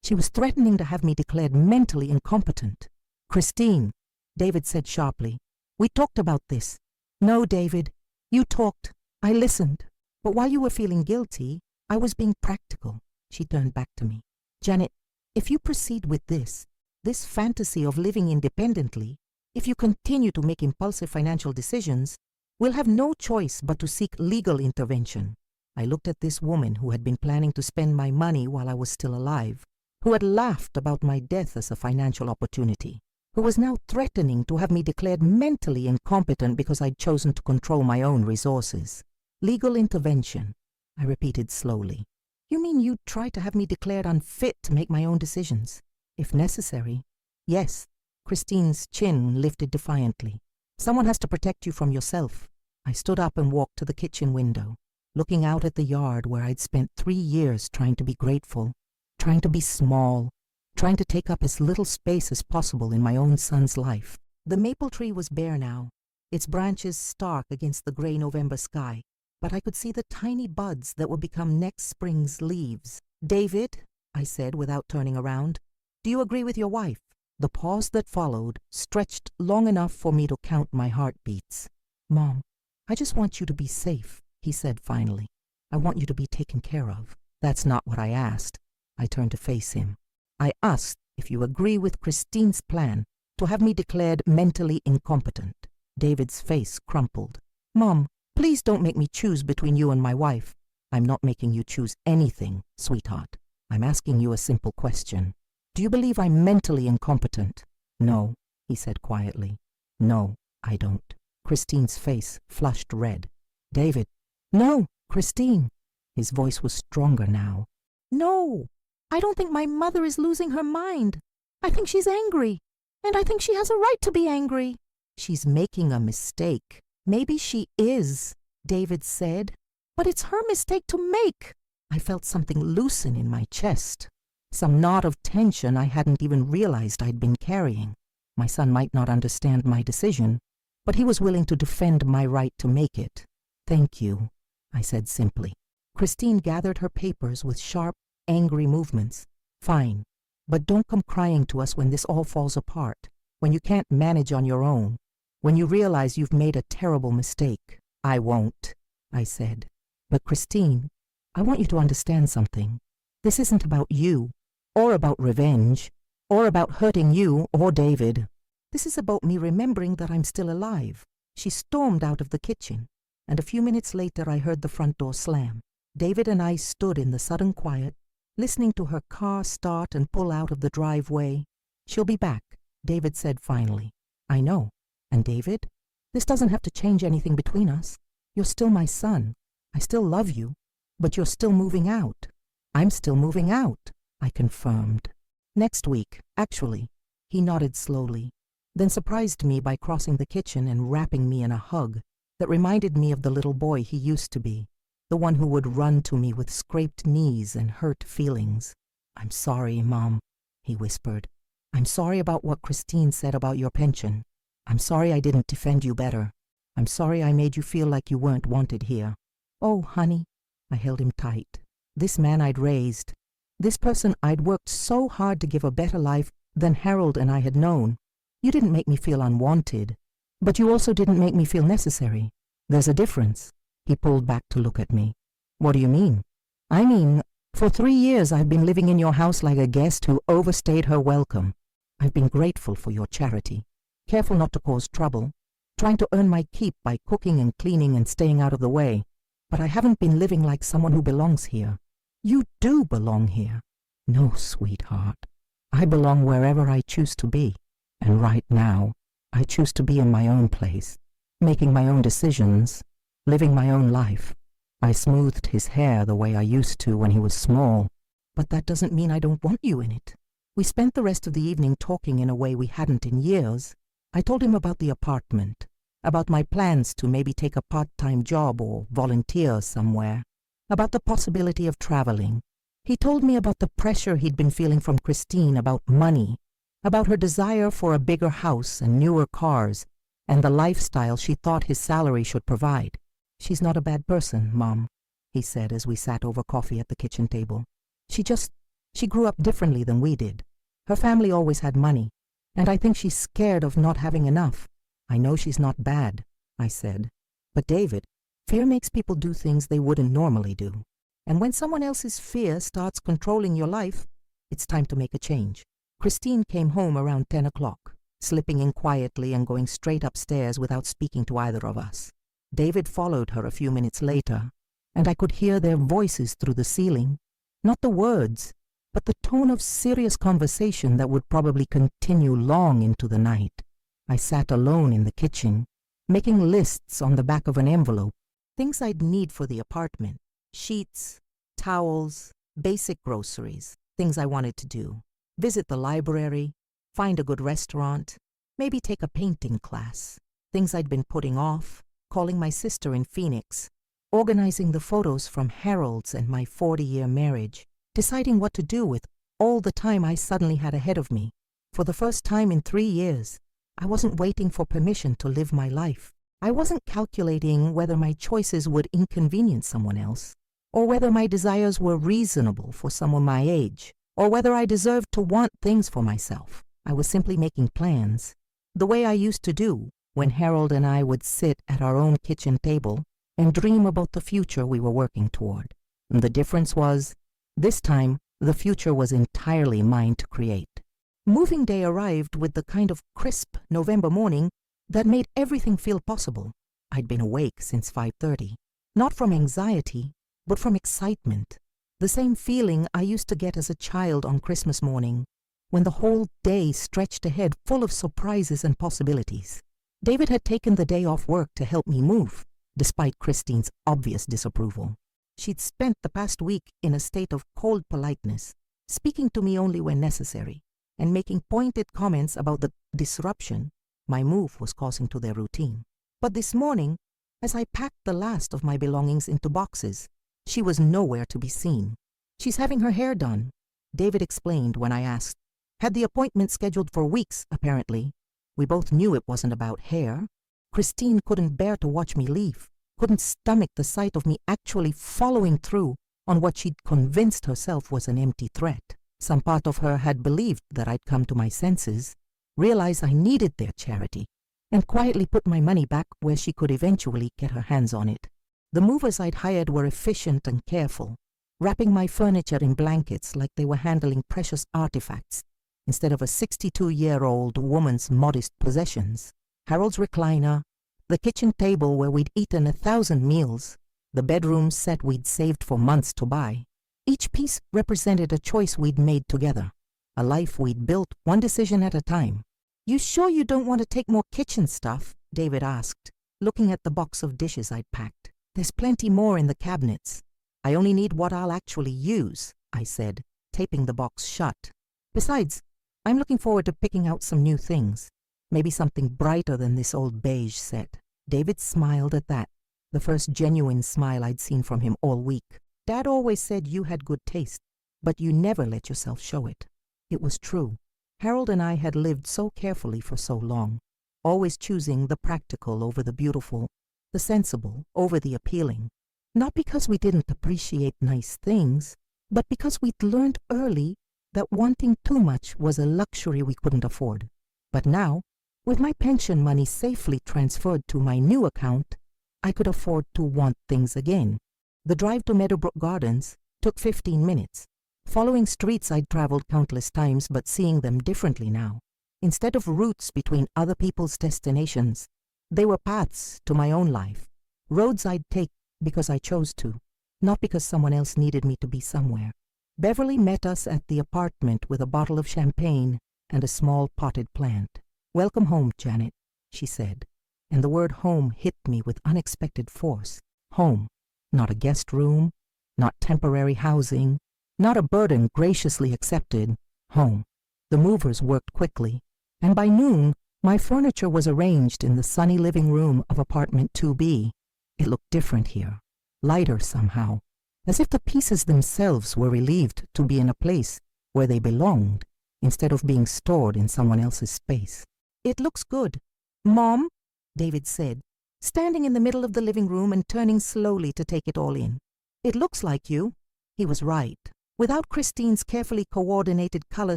She was threatening to have me declared mentally incompetent. Christine, David said sharply, we talked about this. No, David, you talked. I listened. But while you were feeling guilty, I was being practical. She turned back to me. Janet, if you proceed with this fantasy of living independently, if you continue to make impulsive financial decisions, we'll have no choice but to seek legal intervention. I looked at this woman who had been planning to spend my money while I was still alive, who had laughed about my death as a financial opportunity, who was now threatening to have me declared mentally incompetent because I'd chosen to control my own resources. Legal intervention, I repeated slowly. You mean you'd try to have me declared unfit to make my own decisions? If necessary. Yes, Christine's chin lifted defiantly. Someone has to protect you from yourself. I stood up and walked to the kitchen window, looking out at the yard where I'd spent 3 years trying to be grateful, trying to be small, trying to take up as little space as possible in my own son's life. The maple tree was bare now, its branches stark against the gray November sky, but I could see the tiny buds that would become next spring's leaves. David, I said without turning around, do you agree with your wife? The pause that followed stretched long enough for me to count my heartbeats. Mom, I just want you to be safe, he said finally. I want you to be taken care of. That's not what I asked. I turned to face him. I asked if you agree with Christine's plan to have me declared mentally incompetent. David's face crumpled. Mom, please don't make me choose between you and my wife. I'm not making you choose anything, sweetheart. I'm asking you a simple question. Do you believe I'm mentally incompetent? No, he said quietly. No, I don't. Christine's face flushed red. David. No, Christine. His voice was stronger now. No, I don't think my mother is losing her mind. I think she's angry, and I think she has a right to be angry. She's making a mistake. Maybe she is, David said, but it's her mistake to make. I felt something loosen in my chest, some knot of tension I hadn't even realized I'd been carrying. My son might not understand my decision, but he was willing to defend my right to make it. "Thank you," I said simply. Christine gathered her papers with sharp, angry movements. "Fine, but don't come crying to us when this all falls apart, when you can't manage on your own, when you realize you've made a terrible mistake." "I won't," I said. "But Christine, I want you to understand something. This isn't about you, or about revenge, or about hurting you or David. This is about me remembering that I'm still alive." She stormed out of the kitchen, and a few minutes later I heard the front door slam. David and I stood in the sudden quiet, listening to her car start and pull out of the driveway. "She'll be back," David said finally. "I know. And David, this doesn't have to change anything between us. You're still my son. I still love you, but you're still moving out." "I'm still moving out," I confirmed. "Next week, actually." He nodded slowly, then surprised me by crossing the kitchen and wrapping me in a hug that reminded me of the little boy he used to be, the one who would run to me with scraped knees and hurt feelings. "I'm sorry, Mom," he whispered. "I'm sorry about what Christine said about your pension. I'm sorry I didn't defend you better. I'm sorry I made you feel like you weren't wanted here." "Oh, honey," I held him tight. This man I'd raised, this person I'd worked so hard to give a better life than Harold and I had known. You didn't make me feel unwanted, but you also didn't make me feel necessary. There's a difference." He pulled back to look at me. "What do you mean?" "I mean, for 3 years I've been living in your house like a guest who overstayed her welcome. I've been grateful for your charity, careful not to cause trouble, trying to earn my keep by cooking and cleaning and staying out of the way. But I haven't been living like someone who belongs here. You do belong here." "No, sweetheart. I belong wherever I choose to be. And right now, I choose to be in my own place, making my own decisions, living my own life." I smoothed his hair the way I used to when he was small. "But that doesn't mean I don't want you in it." We spent the rest of the evening talking in a way we hadn't in years. I told him about the apartment, about my plans to maybe take a part-time job or volunteer somewhere, about the possibility of traveling. He told me about the pressure he'd been feeling from Christine about money, about her desire for a bigger house and newer cars, and the lifestyle she thought his salary should provide. "She's not a bad person, Mom," he said as we sat over coffee at the kitchen table. She grew up differently than we did. Her family always had money, and I think she's scared of not having enough." "I know she's not bad," I said. "But David, fear makes people do things they wouldn't normally do. And when someone else's fear starts controlling your life, it's time to make a change." Christine came home around 10 o'clock, slipping in quietly and going straight upstairs without speaking to either of us. David followed her a few minutes later, and I could hear their voices through the ceiling. Not the words, but the tone of serious conversation that would probably continue long into the night. I sat alone in the kitchen, making lists on the back of an envelope, things I'd need for the apartment, sheets, towels, basic groceries, things I wanted to do. Visit the library, find a good restaurant, maybe take a painting class, things I'd been putting off, calling my sister in Phoenix, organizing the photos from Harold's and my 40-year marriage, deciding what to do with all the time I suddenly had ahead of me. For the first time in 3 years, I wasn't waiting for permission to live my life. I wasn't calculating whether my choices would inconvenience someone else, or whether my desires were reasonable for someone my age, or whether I deserved to want things for myself. I was simply making plans, the way I used to do when Harold and I would sit at our own kitchen table and dream about the future we were working toward. And the difference was, this time, the future was entirely mine to create. Moving day arrived with the kind of crisp November morning that made everything feel possible. I'd been awake since 5:30, not from anxiety, but from excitement, the same feeling I used to get as a child on Christmas morning, when the whole day stretched ahead full of surprises and possibilities. David had taken the day off work to help me move, despite Christine's obvious disapproval. She'd spent the past week in a state of cold politeness, speaking to me only when necessary, and making pointed comments about the disruption my move was causing to their routine. But this morning, as I packed the last of my belongings into boxes, She was nowhere to be seen. "She's having her hair done," David explained when I asked. "Had the appointment scheduled for weeks, apparently." We both knew it wasn't about hair. Christine couldn't bear to watch me leave, couldn't stomach the sight of me actually following through on what she'd convinced herself was an empty threat. Some part of her had believed that I'd come to my senses, realized I needed their charity, and quietly put my money back where she could eventually get her hands on it. The movers I'd hired were efficient and careful, wrapping my furniture in blankets like they were handling precious artifacts instead of a 62-year-old woman's modest possessions. Harold's recliner, the kitchen table where we'd eaten 1,000 meals, the bedroom set we'd saved for months to buy. Each piece represented a choice we'd made together, a life we'd built one decision at a time. "You sure you don't want to take more kitchen stuff?" David asked, looking at the box of dishes I'd packed. "There's plenty more in the cabinets. I only need what I'll actually use," I said, taping the box shut. "Besides, I'm looking forward to picking out some new things. Maybe something brighter than this old beige set." David smiled at that, the first genuine smile I'd seen from him all week. "Dad always said you had good taste, but you never let yourself show it." It was true. Harold and I had lived so carefully for so long, always choosing the practical over the beautiful, the sensible over the appealing. Not because we didn't appreciate nice things, but because we'd learned early that wanting too much was a luxury we couldn't afford. But now, with my pension money safely transferred to my new account, I could afford to want things again. The drive to Meadowbrook Gardens took 15 minutes, following streets I'd traveled countless times but seeing them differently now. Instead of routes between other people's destinations, they were paths to my own life, roads I'd take because I chose to, not because someone else needed me to be somewhere. Beverly met us at the apartment with a bottle of champagne and a small potted plant. "Welcome home, Janet," she said, and the word home hit me with unexpected force. Home, not a guest room, not temporary housing, not a burden graciously accepted. Home. The movers worked quickly, and by noon, my furniture was arranged in the sunny living room of apartment 2B. It looked different here, lighter somehow, as if the pieces themselves were relieved to be in a place where they belonged, instead of being stored in someone else's space. "It looks good, Mom," David said, standing in the middle of the living room and turning slowly to take it all in. "It looks like you." He was right. Without Christine's carefully coordinated color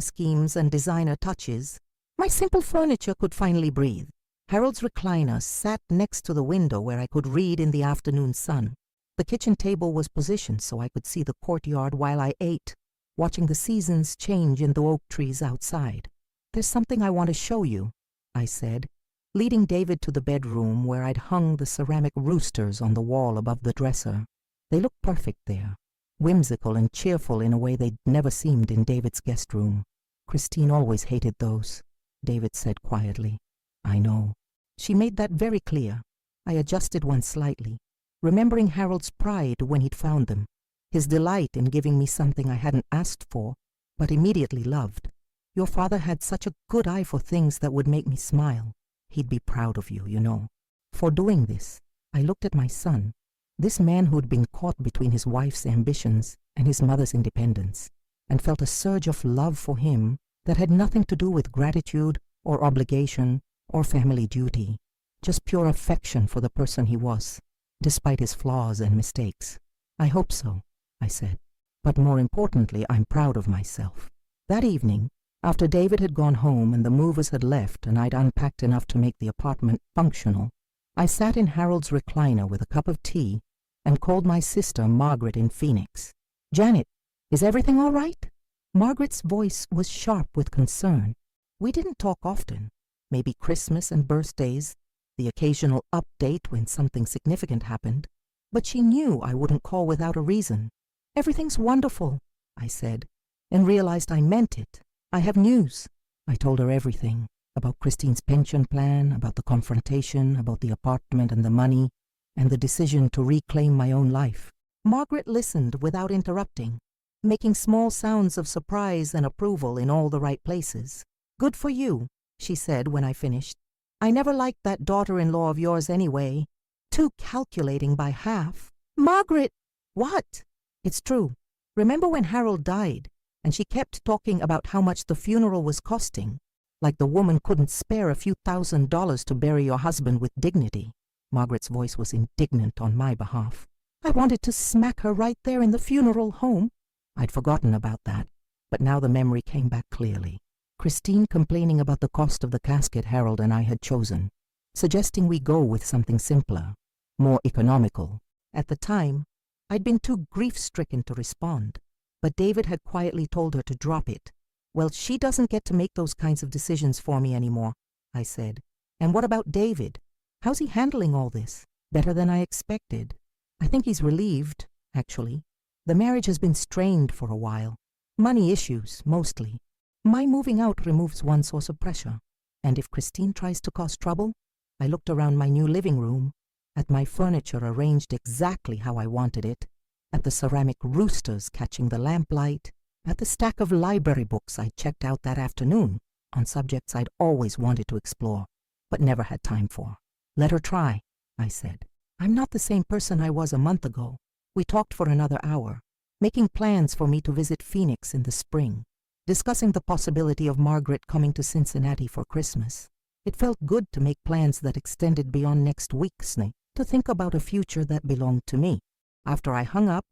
schemes and designer touches, my simple furniture could finally breathe. Harold's recliner sat next to the window where I could read in the afternoon sun. The kitchen table was positioned so I could see the courtyard while I ate, watching the seasons change in the oak trees outside. "There's something I want to show you," I said, leading David to the bedroom where I'd hung the ceramic roosters on the wall above the dresser. They looked perfect there, whimsical and cheerful in a way they'd never seemed in David's guest room. "Christine always hated those," David said quietly. "I know." She made that very clear. I adjusted one slightly, remembering Harold's pride when he'd found them, his delight in giving me something I hadn't asked for, but immediately loved. "Your father had such a good eye for things that would make me smile. He'd be proud of you, you know." For doing this, I looked at my son, this man who'd been caught between his wife's ambitions and his mother's independence, and felt a surge of love for him that had nothing to do with gratitude or obligation or family duty, just pure affection for the person he was, despite his flaws and mistakes. "I hope so," I said. "But more importantly, I'm proud of myself." That evening, after David had gone home and the movers had left and I'd unpacked enough to make the apartment functional, I sat in Harold's recliner with a cup of tea and called my sister Margaret in Phoenix. "Janet, is everything all right?" Margaret's voice was sharp with concern. We didn't talk often, maybe Christmas and birthdays, the occasional update when something significant happened, but she knew I wouldn't call without a reason. "Everything's wonderful," I said, and realized I meant it. "I have news." I told her everything, about Christine's pension plan, about the confrontation, about the apartment and the money, and the decision to reclaim my own life. Margaret listened without interrupting, making small sounds of surprise and approval in all the right places. "Good for you," she said when I finished. "I never liked that daughter-in-law of yours anyway. Too calculating by half." "Margaret!" What? It's true. Remember when Harold died, and she kept talking about how much the funeral was costing? Like the woman couldn't spare a few $1,000s to bury your husband with dignity. Margaret's voice was indignant on my behalf. I wanted to smack her right there in the funeral home. I'd forgotten about that, but now the memory came back clearly. Christine complaining about the cost of the casket Harold and I had chosen, suggesting we go with something simpler, more economical. At the time, I'd been too grief-stricken to respond, but David had quietly told her to drop it. Well, she doesn't get to make those kinds of decisions for me anymore, I said. And what about David? How's he handling all this? Better than I expected. I think he's relieved, actually. The marriage has been strained for a while. Money issues, mostly. My moving out removes one source of pressure. And if Christine tries to cause trouble, I looked around my new living room, at my furniture arranged exactly how I wanted it, at the ceramic roosters catching the lamplight, at the stack of library books I checked out that afternoon on subjects I'd always wanted to explore, but never had time for. Let her try, I said. I'm not the same person I was a month ago. We talked for another hour, making plans for me to visit Phoenix in the spring, discussing the possibility of Margaret coming to Cincinnati for Christmas. It felt good to make plans that extended beyond next week's night, to think about a future that belonged to me. After I hung up,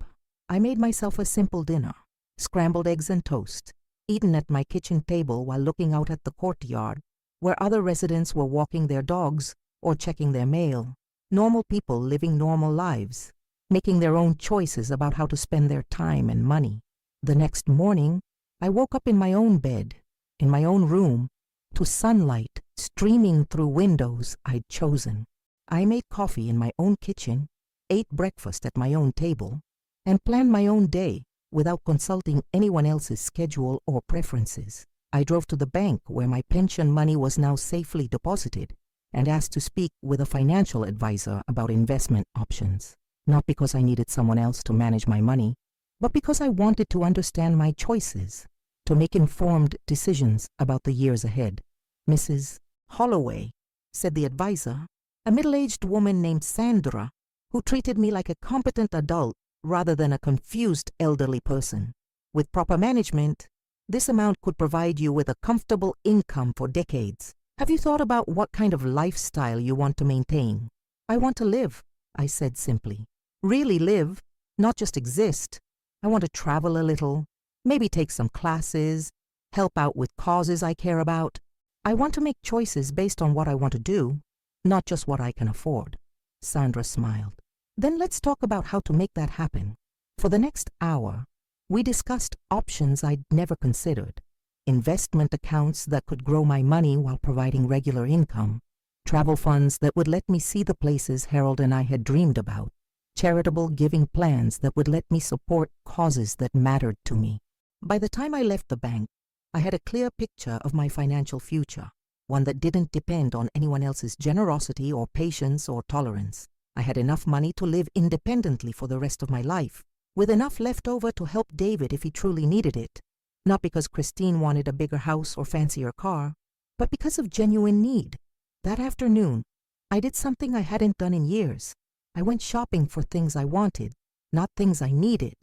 I made myself a simple dinner, scrambled eggs and toast, eaten at my kitchen table while looking out at the courtyard, where other residents were walking their dogs or checking their mail. Normal people living normal lives, making their own choices about how to spend their time and money. The next morning, I woke up in my own bed, in my own room, to sunlight streaming through windows I'd chosen. I made coffee in my own kitchen, ate breakfast at my own table, and planned my own day without consulting anyone else's schedule or preferences. I drove to the bank where my pension money was now safely deposited and asked to speak with a financial advisor about investment options, not because I needed someone else to manage my money, but because I wanted to understand my choices, to make informed decisions about the years ahead. Mrs. Holloway, said the advisor, a middle-aged woman named Sandra, who treated me like a competent adult rather than a confused elderly person. With proper management, this amount could provide you with a comfortable income for decades. Have you thought about what kind of lifestyle you want to maintain? I want to live, I said simply. Really live, not just exist. I want to travel a little, maybe take some classes, help out with causes I care about. I want to make choices based on what I want to do, not just what I can afford. Sandra smiled. Then let's talk about how to make that happen. For the next hour, we discussed options I'd never considered. Investment accounts that could grow my money while providing regular income, travel funds that would let me see the places Harold and I had dreamed about, charitable giving plans that would let me support causes that mattered to me. By the time I left the bank, I had a clear picture of my financial future, one that didn't depend on anyone else's generosity or patience or tolerance. I had enough money to live independently for the rest of my life, with enough left over to help David if he truly needed it. Not because Christine wanted a bigger house or fancier car, but because of genuine need. That afternoon, I did something I hadn't done in years. I went shopping for things I wanted, not things I needed.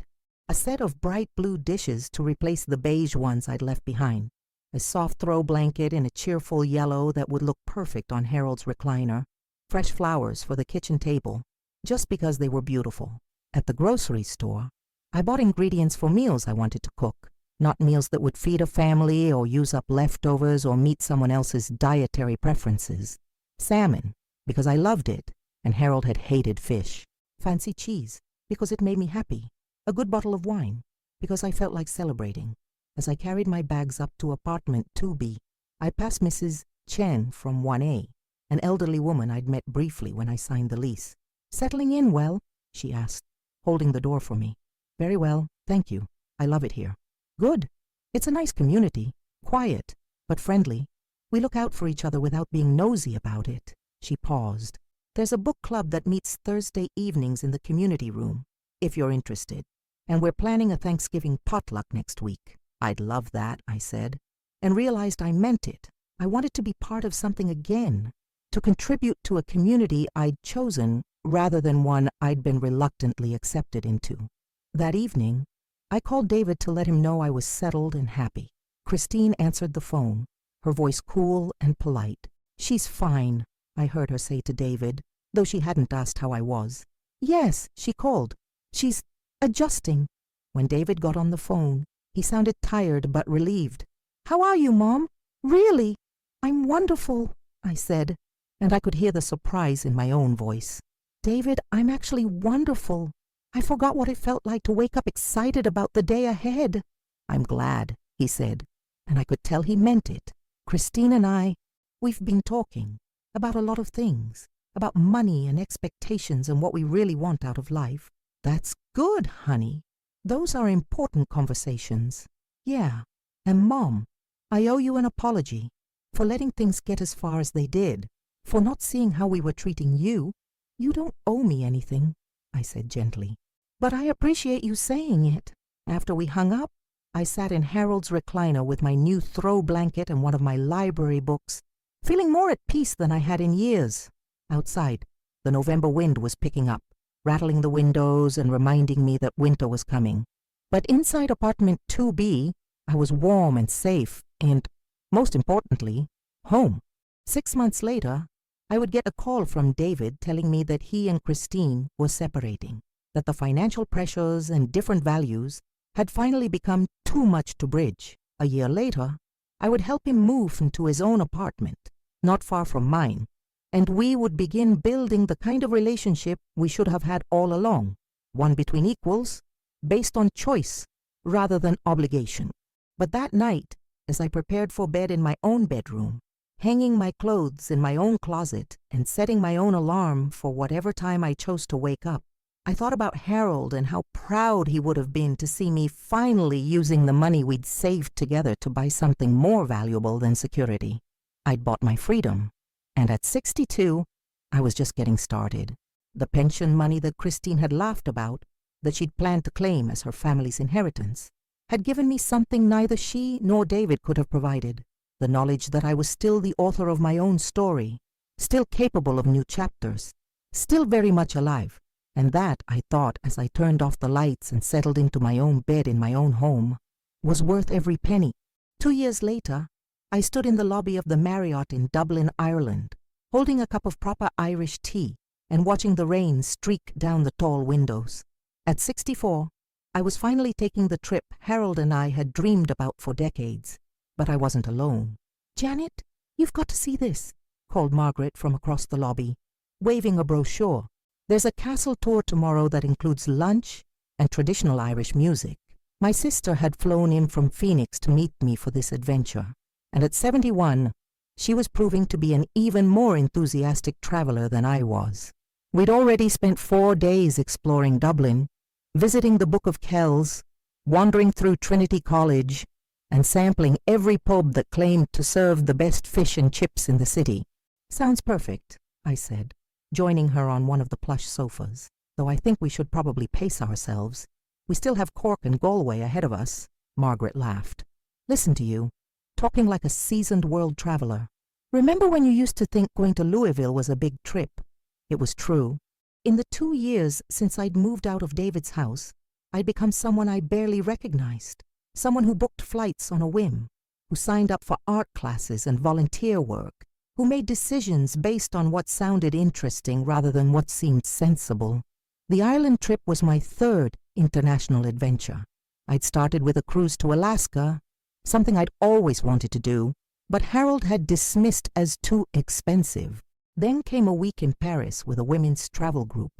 A set of bright blue dishes to replace the beige ones I'd left behind. A soft throw blanket in a cheerful yellow that would look perfect on Harold's recliner. Fresh flowers for the kitchen table, just because they were beautiful. At the grocery store, I bought ingredients for meals I wanted to cook, not meals that would feed a family or use up leftovers or meet someone else's dietary preferences. Salmon, because I loved it, and Harold had hated fish. Fancy cheese, because it made me happy. A good bottle of wine, because I felt like celebrating. As I carried my bags up to apartment 2B, I passed Mrs. Chen from 1A, an elderly woman I'd met briefly when I signed the lease. "Settling in well?" she asked, holding the door for me. "Very well, thank you. I love it here." "Good. It's a nice community, quiet, but friendly. We look out for each other without being nosy about it." She paused. "There's a book club that meets Thursday evenings in the community room, if you're interested. And we're planning a Thanksgiving potluck next week." "I'd love that," I said, and realized I meant it. I wanted to be part of something again, to contribute to a community I'd chosen rather than one I'd been reluctantly accepted into. That evening, I called David to let him know I was settled and happy. Christine answered the phone, her voice cool and polite. "She's fine," I heard her say to David, though she hadn't asked how I was. "Yes," she called. "She's adjusting." When David got on the phone, he sounded tired but relieved. "How are you, Mom? Really? I'm wonderful," I said, and I could hear the surprise in my own voice. "David, I'm actually wonderful. I forgot what it felt like to wake up excited about the day ahead." "I'm glad," he said, and I could tell he meant it. "Christine and we've been talking about a lot of things, about money and expectations and what we really want out of life." "That's good, honey. Those are important conversations." "Yeah, and Mom, I owe you an apology for letting things get as far as they did, for not seeing how we were treating you." "You don't owe me anything," I said gently, "but I appreciate you saying it." After we hung up, I sat in Harold's recliner with my new throw blanket and one of my library books, feeling more at peace than I had in years. Outside, the November wind was picking up, rattling the windows and reminding me that winter was coming. But inside apartment 2B, I was warm and safe and, most importantly, home. 6 months later, I would get a call from David telling me that he and Christine were separating, that the financial pressures and different values had finally become too much to bridge. A year later, I would help him move into his own apartment, not far from mine, and we would begin building the kind of relationship we should have had all along, one between equals, based on choice rather than obligation. But that night, as I prepared for bed in my own bedroom, hanging my clothes in my own closet and setting my own alarm for whatever time I chose to wake up, I thought about Harold and how proud he would have been to see me finally using the money we'd saved together to buy something more valuable than security. I'd bought my freedom, and at 62, I was just getting started. The pension money that Christine had laughed about, that she'd planned to claim as her family's inheritance, had given me something neither she nor David could have provided: the knowledge that I was still the author of my own story, still capable of new chapters, still very much alive. And that, I thought as I turned off the lights and settled into my own bed in my own home, was worth every penny. 2 years later, I stood in the lobby of the Marriott in Dublin, Ireland, holding a cup of proper Irish tea and watching the rain streak down the tall windows. At 64, I was finally taking the trip Harold and I had dreamed about for decades, but I wasn't alone. "Janet, you've got to see this," called Margaret from across the lobby, waving a brochure. "There's a castle tour tomorrow that includes lunch and traditional Irish music." My sister had flown in from Phoenix to meet me for this adventure, and at 71, she was proving to be an even more enthusiastic traveler than I was. We'd already spent 4 days exploring Dublin, visiting the Book of Kells, wandering through Trinity College, and sampling every pub that claimed to serve the best fish and chips in the city. "Sounds perfect," I said, joining her on one of the plush sofas, "though I think we should probably pace ourselves. We still have Cork and Galway ahead of us." Margaret laughed. "Listen to you, talking like a seasoned world traveler. Remember when you used to think going to Louisville was a big trip?" It was true. In the 2 years since I'd moved out of David's house, I'd become someone I barely recognized, someone who booked flights on a whim, who signed up for art classes and volunteer work, who made decisions based on what sounded interesting rather than what seemed sensible. The Ireland trip was my 3rd international adventure. I'd started with a cruise to Alaska, something I'd always wanted to do, but Harold had dismissed as too expensive. Then came a week in Paris with a women's travel group,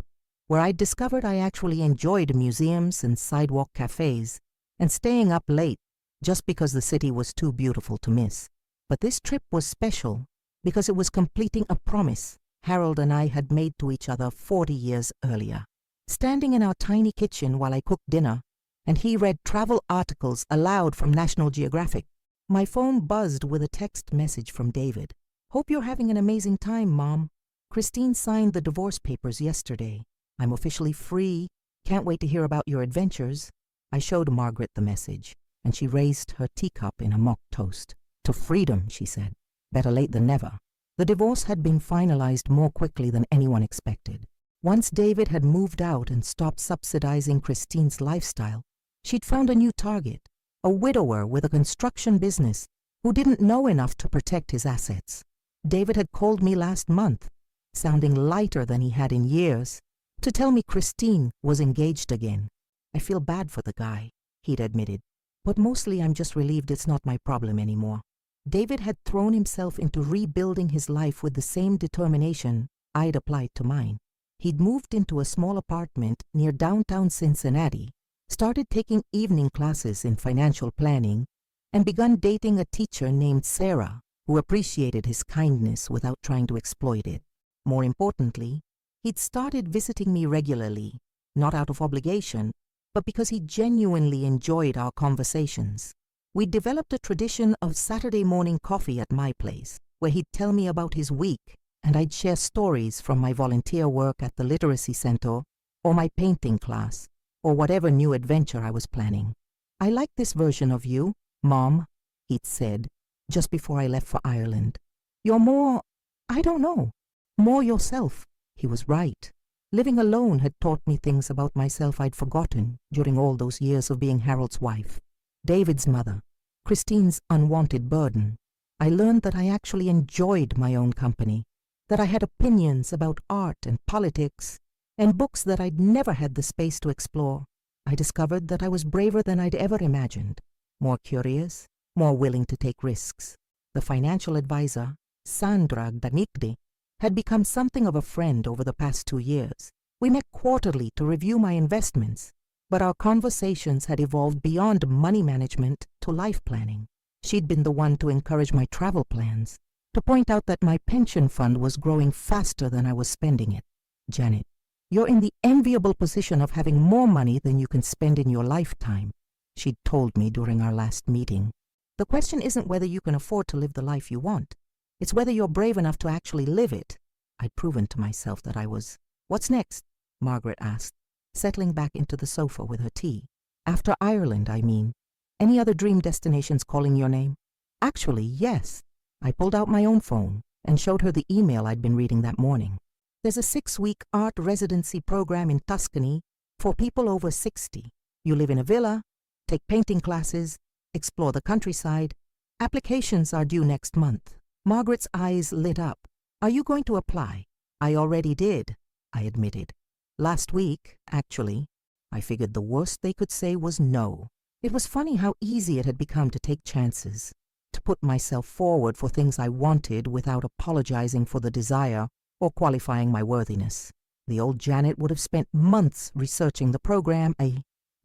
where I discovered I actually enjoyed museums and sidewalk cafes and staying up late just because the city was too beautiful to miss. But this trip was special because it was completing a promise Harold and I had made to each other 40 years earlier. Standing in our tiny kitchen while I cooked dinner, and he read travel articles aloud from National Geographic, my phone buzzed with a text message from David. "Hope you're having an amazing time, Mom. Christine signed the divorce papers yesterday. I'm officially free. Can't wait to hear about your adventures." I showed Margaret the message, and she raised her teacup in a mock toast. "To freedom," she said. "Better late than never." The divorce had been finalized more quickly than anyone expected. Once David had moved out and stopped subsidizing Christine's lifestyle, she'd found a new target, a widower with a construction business who didn't know enough to protect his assets. David had called me last month, sounding lighter than he had in years, to tell me Christine was engaged again. I feel bad for the guy, he'd admitted, but mostly I'm just relieved it's not my problem anymore. David had thrown himself into rebuilding his life with the same determination I'd applied to mine. He'd moved into a small apartment near downtown Cincinnati, started taking evening classes in financial planning, and begun dating a teacher named Sarah, who appreciated his kindness without trying to exploit it. More importantly, he'd started visiting me regularly, not out of obligation, but because he genuinely enjoyed our conversations. We'd developed a tradition of Saturday morning coffee at my place, where he'd tell me about his week, and I'd share stories from my volunteer work at the literacy center, or my painting class, or whatever new adventure I was planning. "I like this version of you, Mom," he'd said, just before I left for Ireland. "You're more, I don't know, more yourself." He was right. Living alone had taught me things about myself I'd forgotten during all those years of being Harold's wife. David's mother, Christine's unwanted burden. I learned that I actually enjoyed my own company, that I had opinions about art and politics, and books that I'd never had the space to explore. I discovered that I was braver than I'd ever imagined, more curious, more willing to take risks. The financial advisor, Sandra Gdanikdi, had become something of a friend over the past 2 years. We met quarterly to review my investments, but our conversations had evolved beyond money management to life planning. She'd been the one to encourage my travel plans, to point out that my pension fund was growing faster than I was spending it. "Janet, you're in the enviable position of having more money than you can spend in your lifetime," she'd told me during our last meeting. "The question isn't whether you can afford to live the life you want. It's whether you're brave enough to actually live it." I'd proven to myself that I was. "What's next?" Margaret asked, settling back into the sofa with her tea. "After Ireland, I mean. Any other dream destinations calling your name?" "Actually, yes." I pulled out my own phone and showed her the email I'd been reading that morning. "There's a 6-week art residency program in Tuscany for people over 60. You live in a villa, take painting classes, explore the countryside. Applications are due next month." Margaret's eyes lit up. "Are you going to apply?" "I already did," I admitted. "Last week, actually." I figured the worst they could say was no. It was funny how easy it had become to take chances, to put myself forward for things I wanted without apologizing for the desire or qualifying my worthiness. The old Janet would have spent months researching the program,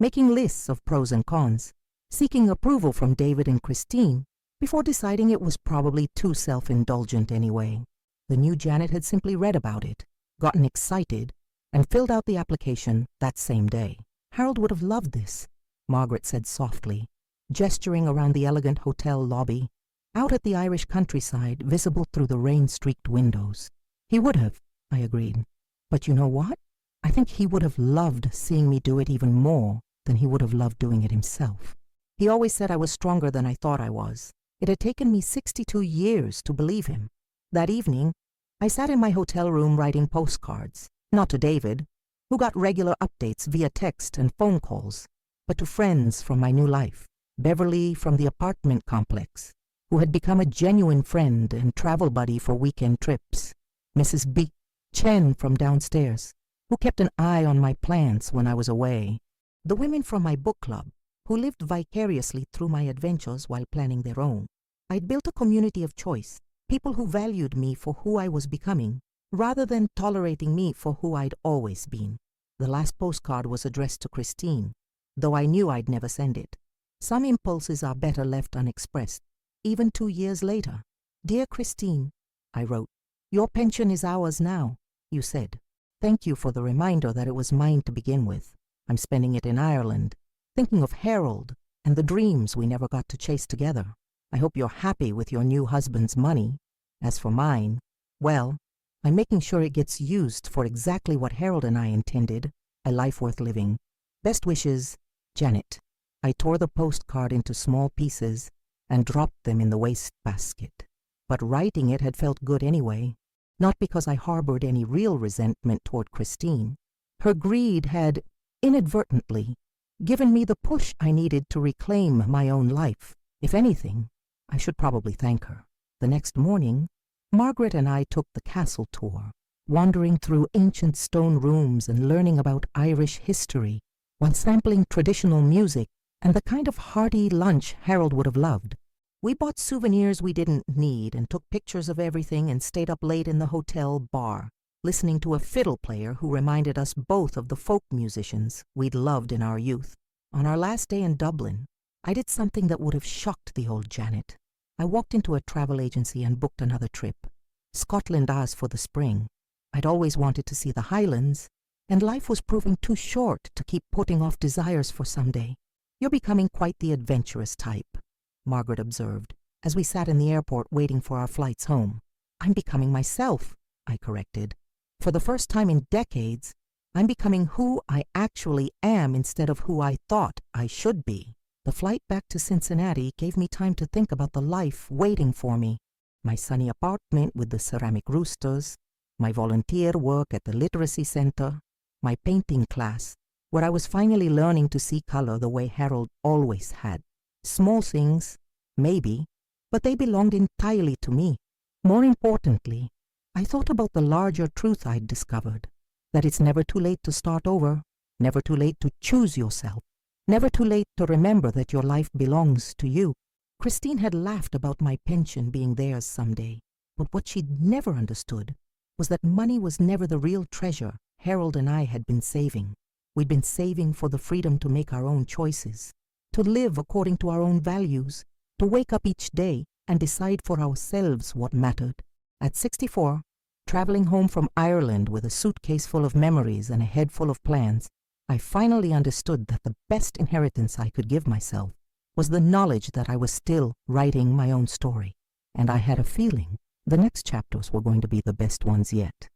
making lists of pros and cons, seeking approval from David and Christine, before deciding it was probably too self-indulgent anyway. The new Janet had simply read about it, gotten excited, and filled out the application that same day. "Harold would have loved this," Margaret said softly, gesturing around the elegant hotel lobby, out at the Irish countryside visible through the rain-streaked windows. "He would have," I agreed. "But you know what? I think he would have loved seeing me do it even more than he would have loved doing it himself. He always said I was stronger than I thought I was. It had taken me 62 years to believe him. That evening, I sat in my hotel room writing postcards, not to David, who got regular updates via text and phone calls, but to friends from my new life. Beverly from the apartment complex, who had become a genuine friend and travel buddy for weekend trips. Mrs. B. Chen from downstairs, who kept an eye on my plants when I was away. The women from my book club, who lived vicariously through my adventures while planning their own. I'd built a community of choice, people who valued me for who I was becoming, rather than tolerating me for who I'd always been. The last postcard was addressed to Christine, though I knew I'd never send it. Some impulses are better left unexpressed, even 2 years later. "Dear Christine," I wrote, "your pension is ours now," you said. "Thank you for the reminder that it was mine to begin with. I'm spending it in Ireland, thinking of Harold and the dreams we never got to chase together. I hope you're happy with your new husband's money. As for mine, well, I'm making sure it gets used for exactly what Harold and I intended, a life worth living. Best wishes, Janet." I tore the postcard into small pieces and dropped them in the wastebasket. But writing it had felt good anyway. not because I harbored any real resentment toward Christine. Her greed had, inadvertently, given me the push I needed to reclaim my own life. If anything, I should probably thank her. The next morning, Margaret and I took the castle tour, wandering through ancient stone rooms and learning about Irish history, while sampling traditional music and the kind of hearty lunch Harold would have loved. We bought souvenirs we didn't need and took pictures of everything and stayed up late in the hotel bar, listening to a fiddle player who reminded us both of the folk musicians we'd loved in our youth. On our last day in Dublin, I did something that would have shocked the old Janet. I walked into a travel agency and booked another trip. Scotland asked for the spring. I'd always wanted to see the Highlands, and life was proving too short to keep putting off desires for someday. "You're becoming quite the adventurous type," Margaret observed, as we sat in the airport waiting for our flights home. "I'm becoming myself," I corrected. "For the first time in decades, I'm becoming who I actually am instead of who I thought I should be." The flight back to Cincinnati gave me time to think about the life waiting for me. My sunny apartment with the ceramic roosters, my volunteer work at the literacy center, my painting class, where I was finally learning to see color the way Harold always had. Small things, maybe, but they belonged entirely to me. More importantly, I thought about the larger truth I'd discovered, that it's never too late to start over, never too late to choose yourself, never too late to remember that your life belongs to you. Christine had laughed about my pension being theirs someday, but what she'd never understood was that money was never the real treasure Harold and I had been saving. We'd been saving for the freedom to make our own choices, to live according to our own values, to wake up each day and decide for ourselves what mattered. At 64, traveling home from Ireland with a suitcase full of memories and a head full of plans, I finally understood that the best inheritance I could give myself was the knowledge that I was still writing my own story, and I had a feeling the next chapters were going to be the best ones yet.